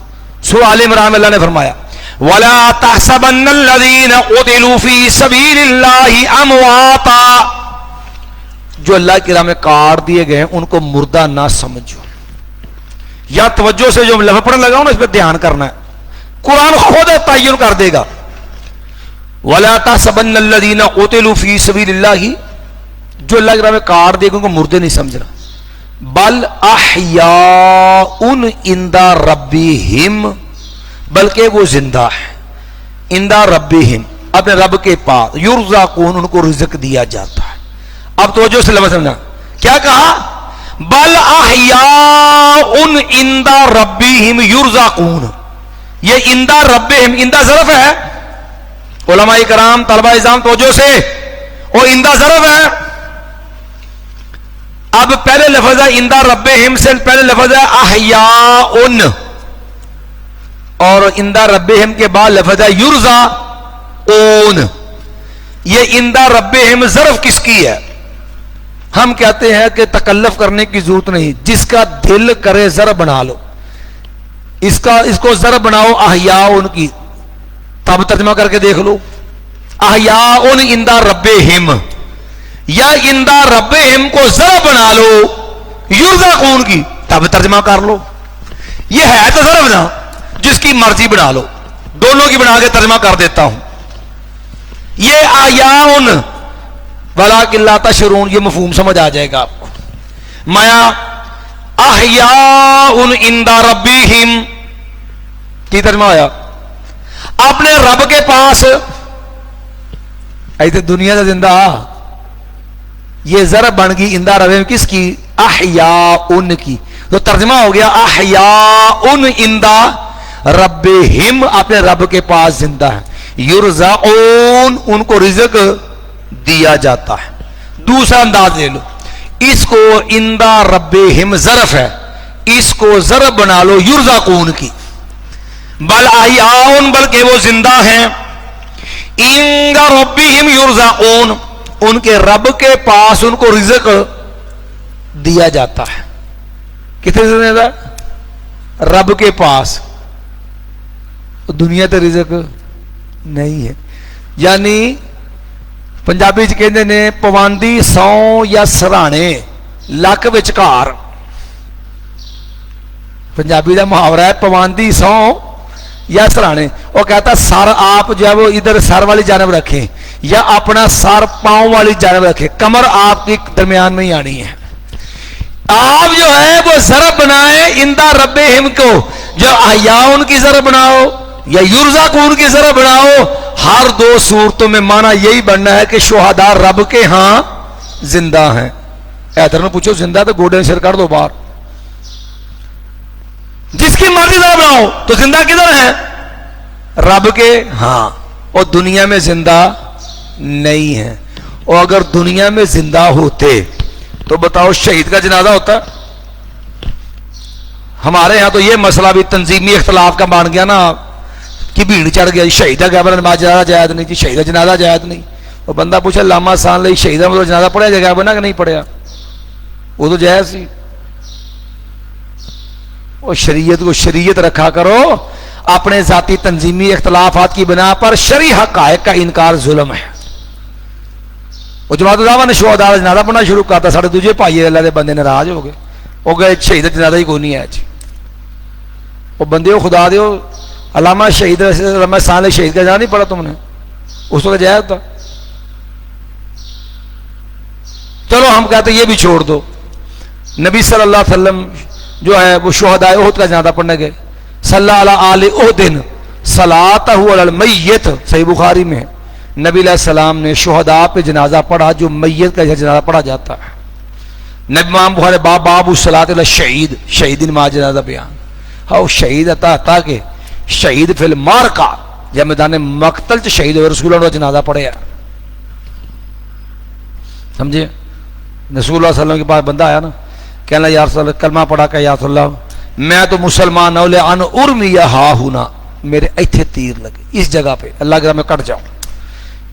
سورہ آل عمران میں اللہ نے فرمایا وَلَا تَحْسَبَنَّ الَّذِينَ قُتِلُوا فِي سَبِيلِ اللَّهِ أَمْوَاتًا، جو اللہ کی راہ میں کاٹ دیے گئے ہیں ان کو مردہ نہ سمجھو. یا توجہ سے جو لفظ پڑھنے لگا ہوں نا اس پہ دھیان کرنا ہے، قرآن خود تعین کر دے گا. وَلَا تَحْسَبَنَّ الَّذِينَ قُتِلُوا فِي سَبِيلِ اللَّهِ، جو اللہ کی راہ میں کاٹ دیے گئے ان کو مردے نہیں سمجھنا. بل احیاء عند ربہم، بلکہ وہ زندہ ہے عند ربہم، اپنے رب کے پاس. یرزقون، ان کو رزق دیا جاتا ہے. اب توجہ سے لفظ سمجھنا، کیا کہا؟ بل احیاء عند ربہم یرزقون. یہ عند ربہم، عند ظرف ہے. علماء کرام، طلبہ اعظام توجہ سے، اور عند ظرف ہے. اب پہلے لفظ ہے عند ربہم سے پہلے لفظ ہے احیاء، اور عند ربہم کے بعد لفظ ہے یرزقون. یہ عند ربہم ظرف کس کی ہے؟ ہم کہتے ہیں کہ تکلف کرنے کی ضرورت نہیں، جس کا دل کرے ضرب بنا لو. اس کو ضرب بناؤ احیاء کی، تب ترجمہ کر کے دیکھ لو. احیاء عند ربہم، یا عند ربہم کو ضرب بنا لو یرزقون کی، تب ترجمہ کر لو. یہ ہے تو ضرب نا، جس کی مرضی بنا لو، دونوں کی بنا کے ترجمہ کر دیتا ہوں. یہ احیاء ولکن لا تشعرون، یہ مفہوم سمجھ آ جائے گا آپ کو. مایا احیاء عند ربہم کی ترجمہ آیا اپنے رب کے پاس. ایسے دنیا کا زندہ، یہ ضرب بن گئی عند ربہم کس کی؟ احیاء کی. تو ترجمہ ہو گیا احیاء عند ربہم، اپنے رب کے پاس زندہ ہے. یرزقون، ان کو رزق دیا جاتا ہے. دوسرا انداز لے لو، اس کو عند ربہم ظرف ہے، اس کو ضرب بنا لو یرزقون کی. بل احیاء، بلکہ وہ زندہ ہیں. عند ربہم یرزقون، ان کے رب کے پاس ان کو رزق دیا جاتا ہے. کتنے زندہ؟ رب کے پاس. دنیا تے رزق نہیں ہے. یعنی پنجابی کہندے نے پواندی سو یا سرانے لک وچکار. پنجابی دا محاورہ ہے پواندی سو یا سرانے. وہ کہتا سر آپ جو ہے وہ ادھر سر والی جانب رکھیں یا اپنا سر پاؤں والی جانب رکھیں، کمر آپ کی درمیان میں ہی آنی ہے. آپ جو ہے وہ ضرب بنائیں عند ربہم کو، جو احیاء کی ضرب بناؤ یا یرزقون کی ضرب بناؤ، ہر دو صورتوں میں معنی یہی بننا ہے کہ شہداء رب کے ہاں زندہ ہیں. حیدر نے پوچھو زندہ تو گوڑے سر کر دو باہر. جس کی مرضی ضرب بناؤ تو زندہ کدھر ہے؟ رب کے ہاں، اور دنیا میں زندہ نہیں ہے. اور اگر دنیا میں زندہ ہوتے تو بتاؤ شہید کا جنازہ ہوتا؟ ہمارے ہاں تو یہ مسئلہ بھی تنظیمی اختلاف کا مان گیا نا کہ بھیڑ چڑھ گیا. شہید کا نماز جنازہ جائز نہیں جی، شہید کا جنازہ جائز نہیں. وہ بندہ پوچھا لاما سان لئی شہید کا جنازہ پڑھا جگہ بنا کہ نہیں پڑھیا؟ وہ تو جائز سی. اور شریعت کو شریعت رکھا کرو. اپنے ذاتی تنظیمی اختلافات کی بنا پر شرعی حقائق کا انکار ظلم ہے. وہ جماعت الدعوہ نے شہداء جنازہ پڑھنا شروع کرتا، سارے دوجے بھائی اللہ دے بندے ناراض ہو گئے، وہ گئے شہید جنازہ ہی کوئی نہیں ہے جی. وہ بندے ہو خدا دیو، علامہ شہید علامہ سال شہید کا جنازہ نہیں پڑھا تم نے؟ اس وقت جائز تھا. چلو ہم کہتے ہیں یہ بھی چھوڑ دو. نبی صلی اللہ علیہ وسلم جو ہے وہ شہداء احد کا جنازہ پڑھنے گئے. صلی اللہ علیہ احد صلاۃ علی المیت، صحیح بخاری میں نبی علیہ السلام نے شہداء پہ جنازہ پڑھا جو میت کا جنازہ پڑھا جاتا ہے. نبی امام بخاری باب الصلاۃ علی الشہید، شہید نماز جنازہ بیان. ہاں شہید عطا کہ شہید فی المعرکہ، یا میدان مقتل چ شہید ہوئے رسول اللہ جنازہ پڑھے. سمجھے؟ رسول اللہ صلی اللہ علیہ وسلم کے پاس بندہ آیا نا، کہنا یا رسول اللہ کلمہ پڑھا کہ یا رسول اللہ میں تو مسلمان ہوں لعن ارمی ہا ہونا میرے ایتھے تیر لگے اس جگہ پہ اللہ کے راہ میں کٹ جاؤں.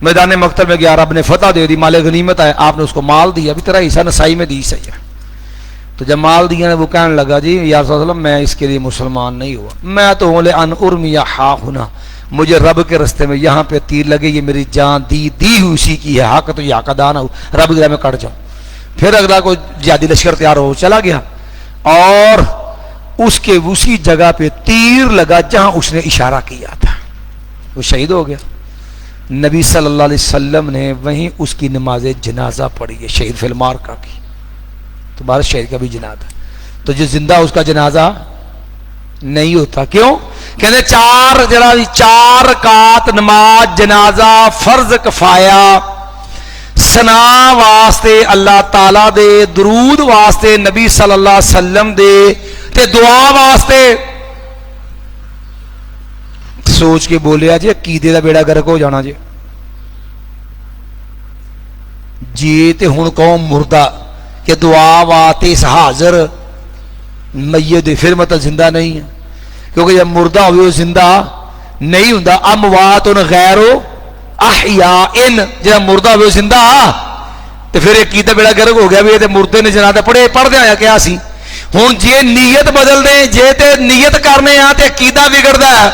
میدان مقتل میں گیا رب نے فتح دے دی مال غنیمت ہے آپ نے اس کو مال دیا ابھی تیرا حصہ نسائی میں دی صحیح ہے. تو جب مال دیا نے وہ کہنے لگا جی یا رسول اللہ میں اس کے لیے مسلمان نہیں ہوا میں تو ہوں لعن ارمی ہا ہونا مجھے رب کے رستے میں یہاں پہ تیر لگے یہ میری جان دی ہوئی اسی کی ہے حق تو یہ حق ادا نہ ہو رب کے راہ میں کٹ جاؤں. پھر اگلا کوئی جہادی لشکر تیار ہو چلا گیا اور اس کے اسی جگہ پہ تیر لگا جہاں اس نے اشارہ کیا تھا وہ شہید ہو گیا. نبی صلی اللہ علیہ وسلم نے وہیں اس کی نماز جنازہ پڑھی ہے شہید فی المعرکہ کی. تو بارش شہید کا بھی جنازہ تو جو زندہ اس کا جنازہ نہیں ہوتا کیوں کہتے چار رکعت نماز جنازہ فرض کفایا سنا واسطے اللہ تعالی دے درود واسطے نبی صلی اللہ علیہ وسلم دے تے دعا واسطے سوچ کے بولیا جی عقیدے دا بیڑا گرک ہو جانا جی تے ہن قوم مردہ کہ دعا واسطے اس حاضر میت پھر مطلب زندہ نہیں ہے کیونکہ جب مردہ ہوئے وہ زندہ نہیں ہوندا اموات غیر احیاء جب مردہ ہوئے زندہ تو پھر عقیدہ بیڑا گرک ہو گیا بھی یہ مردے نے جنازہ پڑھ دے آیا کیا سی ہوں جی نیت بدل دیں جی تے نیت کرنے آ تے عقیدہ بگڑتا ہے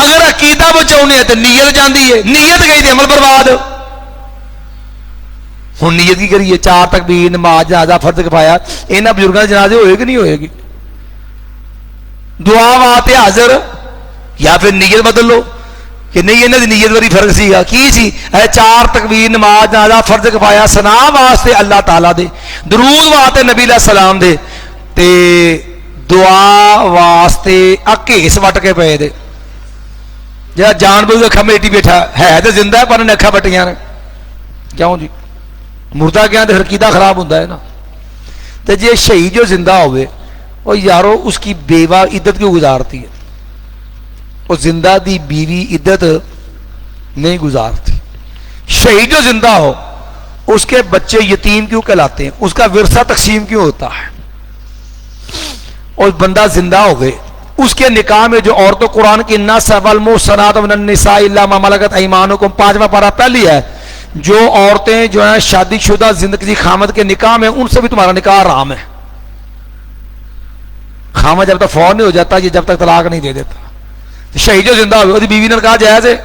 اگر عقیدہ بچاؤنے ہے تو نیت جاندی ہے نیت گئی تے عمل برباد ہوں نیت کی کریے چار تکبیر نماز جنازہ فرض کفایا انہاں بزرگاں دے جنازے ہوئے کہ نہیں ہوئے گی دعا واسطے حاضر یا پھر نیت بدل لو کہ نہیں انہاں دی نیت بڑی فرق سی کی سی چار تکبیر نماز جنازہ فرض کفایا ثنا واسطے اللہ تعالیٰ دے درود واسطے نبی علیہ السلام دے تے دعا واسطے گھیس وٹ کے پے دے جا جان بوجھ اکھا میٹی بیٹھا ہے تو زندہ ہے پر انہیں اکھا بٹیاں نے کیوں جی مردہ کیا تو عقیدہ خراب ہوتا ہے نا. تو جی شہید جو زندہ ہوئے وہ یارو اس کی بیوہ عدت کیوں گزارتی ہے وہ زندہ دی بیوی عدت نہیں گزارتی. شہید جو زندہ ہو اس کے بچے یتیم کیوں کہلاتے ہیں اس کا ورثہ تقسیم کیوں ہوتا ہے اور بندہ زندہ ہو گئے اس کے نکاح میں جو عورتوں قرآن کی نساء والمحصنات من النساء الا ما ملکت ایمانکم 5واں پارہ پہلی ہے جو عورتیں جو ہیں شادی شدہ زندگی خامد کے نکاح میں ان سے بھی تمہارا نکاح حرام ہے. خامد جب تک فوت نہیں ہو جاتا یہ جب تک طلاق نہیں دے دیتا. شہید جو زندہ ہوئے بیوی نے نکاح جائز ہے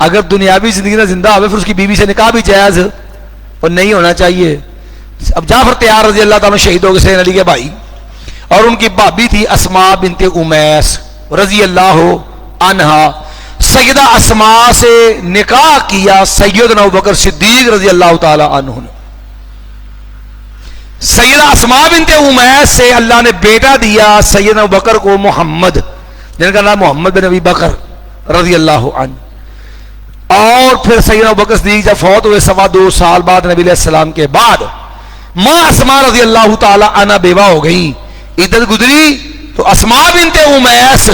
اگر دنیاوی زندگی میں زندہ ہوئے پھر اس کی بیوی سے نکاح بھی جائز اور نہیں ہونا چاہیے. اب جعفر طیار رضی اللہ تعالیٰ شہید ہو گئے حسین علی کے بھائی اور ان کی بھابی تھی اسماء بنت امیس رضی اللہ عنہا. سیدہ اسماء سے نکاح کیا سیدنا ابوبکر صدیق رضی اللہ تعالی عنہ نے. سیدہ اسماء بنت امیس سے اللہ نے بیٹا دیا سیدنا ابوبکر کو محمد جن کا نام محمد بن ابی بکر رضی اللہ عنہ. اور پھر سیدنا ابوبکر صدیق جب فوت ہوئے 2.25 سال بعد نبی علیہ السلام کے بعد ماں اسماء رضی اللہ تعالی عنہ بیوہ ہو گئی. عدت گزری تو اسماء بنت امیس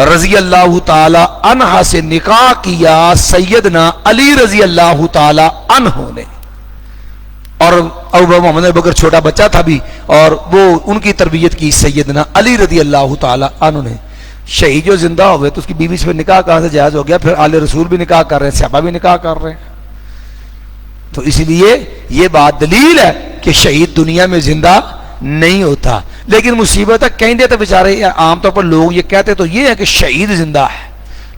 رضی اللہ تعالی عنہ سے نکاح کیا سیدنا علی رضی اللہ تعالی عنہ نے. اور ابو محمد ابوبکر چھوٹا بچہ تھا بھی اور وہ ان کی تربیت کی سیدنا علی رضی اللہ تعالی عنہ نے. شہید جو زندہ ہوئے تو اس کی بیوی سے نکاح کہاں سے جائز ہو گیا. پھر آل رسول بھی نکاح کر رہے ہیں صحابہ بھی نکاح کر رہے ہیں. تو اس لیے یہ بات دلیل ہے کہ شہید دنیا میں زندہ نہیں ہوتا. لیکن مصیبت ہے کہیں تو بیچارے عام طور پر لوگ یہ کہتے تو یہ ہے کہ شہید زندہ ہے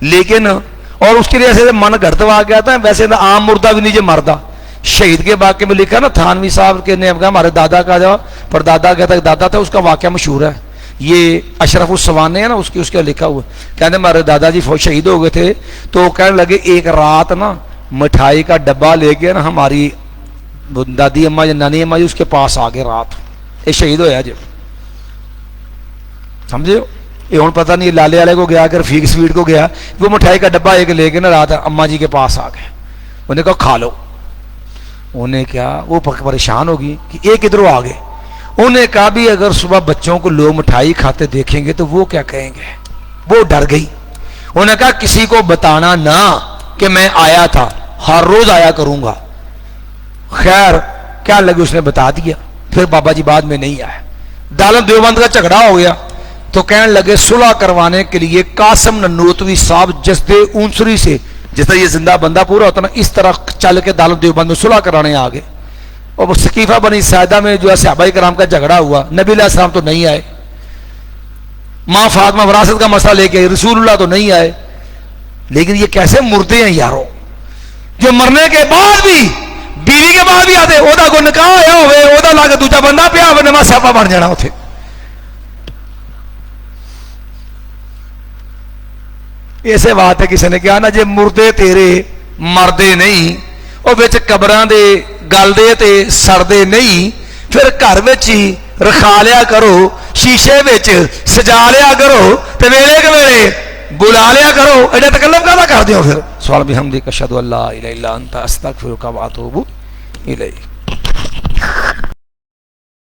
لیکن اور اس کے لیے ایسے من گھڑتوا آ گیا تھا ویسے عام مردہ بھی نہیں جو مردہ. شہید کے واقعے میں لکھا نا تھانوی صاحب کے نے ہمارے دادا کا جو پر دادا کہتا ہے دادا تھا اس کا واقعہ مشہور ہے. یہ اشرف السوانے ہے نا اس کے لکھا ہوا کہتے ہیں ہمارے دادا جی شہید ہو گئے تھے تو کہنے لگے ایک رات نا مٹھائی کا ڈبہ لے کے نا ہماری دادی اماں یا نانی اماں جی اس کے پاس آ گئے رات یہ شہید ہویا جی سمجھے. یہ ہوں پتہ نہیں لالے والے کو گیا کہ رفیق سویٹ کو گیا وہ مٹھائی کا ڈبہ ایک لے کے نا رات اماں جی کے پاس آ گئے. انہیں کہا کھا لو. انہیں کیا وہ پریشان ہوگی کہ ایک ادھر آ گئے. انہیں کہا بھی اگر صبح بچوں کو لوگ مٹھائی کھاتے دیکھیں گے تو وہ کیا کہیں گے. وہ ڈر گئی. انہیں کہا کسی کو بتانا نہ کہ میں آیا تھا ہر روز آیا کروں گا. خیر کیا لگے اس نے بتا دیا. پھر بابا جی بعد میں نہیں آئے. دارالعلوم دیوبند کا جھگڑا ہو گیا تو کہنے لگے صلح کروانے کے لیے قاسم ننوتوی صاحب جسد اونسری سے، جس طرح یہ زندہ بندہ پورا ہوتا نا، اس طرح چل کے دارالعلوم دیوبند میں صلح کرانے آ گئے. اور ثقیفہ بنی ساعدہ میں جو ہے صحابہ کرام کا جھگڑا ہوا، نبی علیہ السلام تو نہیں آئے، ماں فاطمہ وراثت کا مسئلہ لے کے رسول اللہ تو نہیں آئے. لیکن یہ کیسے مردے ہیں یارو، جو مرنے کے بعد بھی بیوی کے بعد بھی آتے وہ کو نکاح ہوا ہوئے وہ لا کے دوجا بندہ پیا ہوئے نواں سیاپا بن جانا اتنے. اسے بات ہے کسی نے کہا نا جے مردے تیرے مردے نہیں وہ بچ قبراں دے گلدے تے سڑدے نہیں، پھر گھر وچ ہی رکھا لیا کرو، شیشے وچ سجا لیا کرو تے ویلے کے ویلے بلا لیا کرو. ایڈا تکلف کہدا کر دیو پھر. سبحان بحمدک اشہد ان لا الہ الا انت استغفرک و اتوب الیک.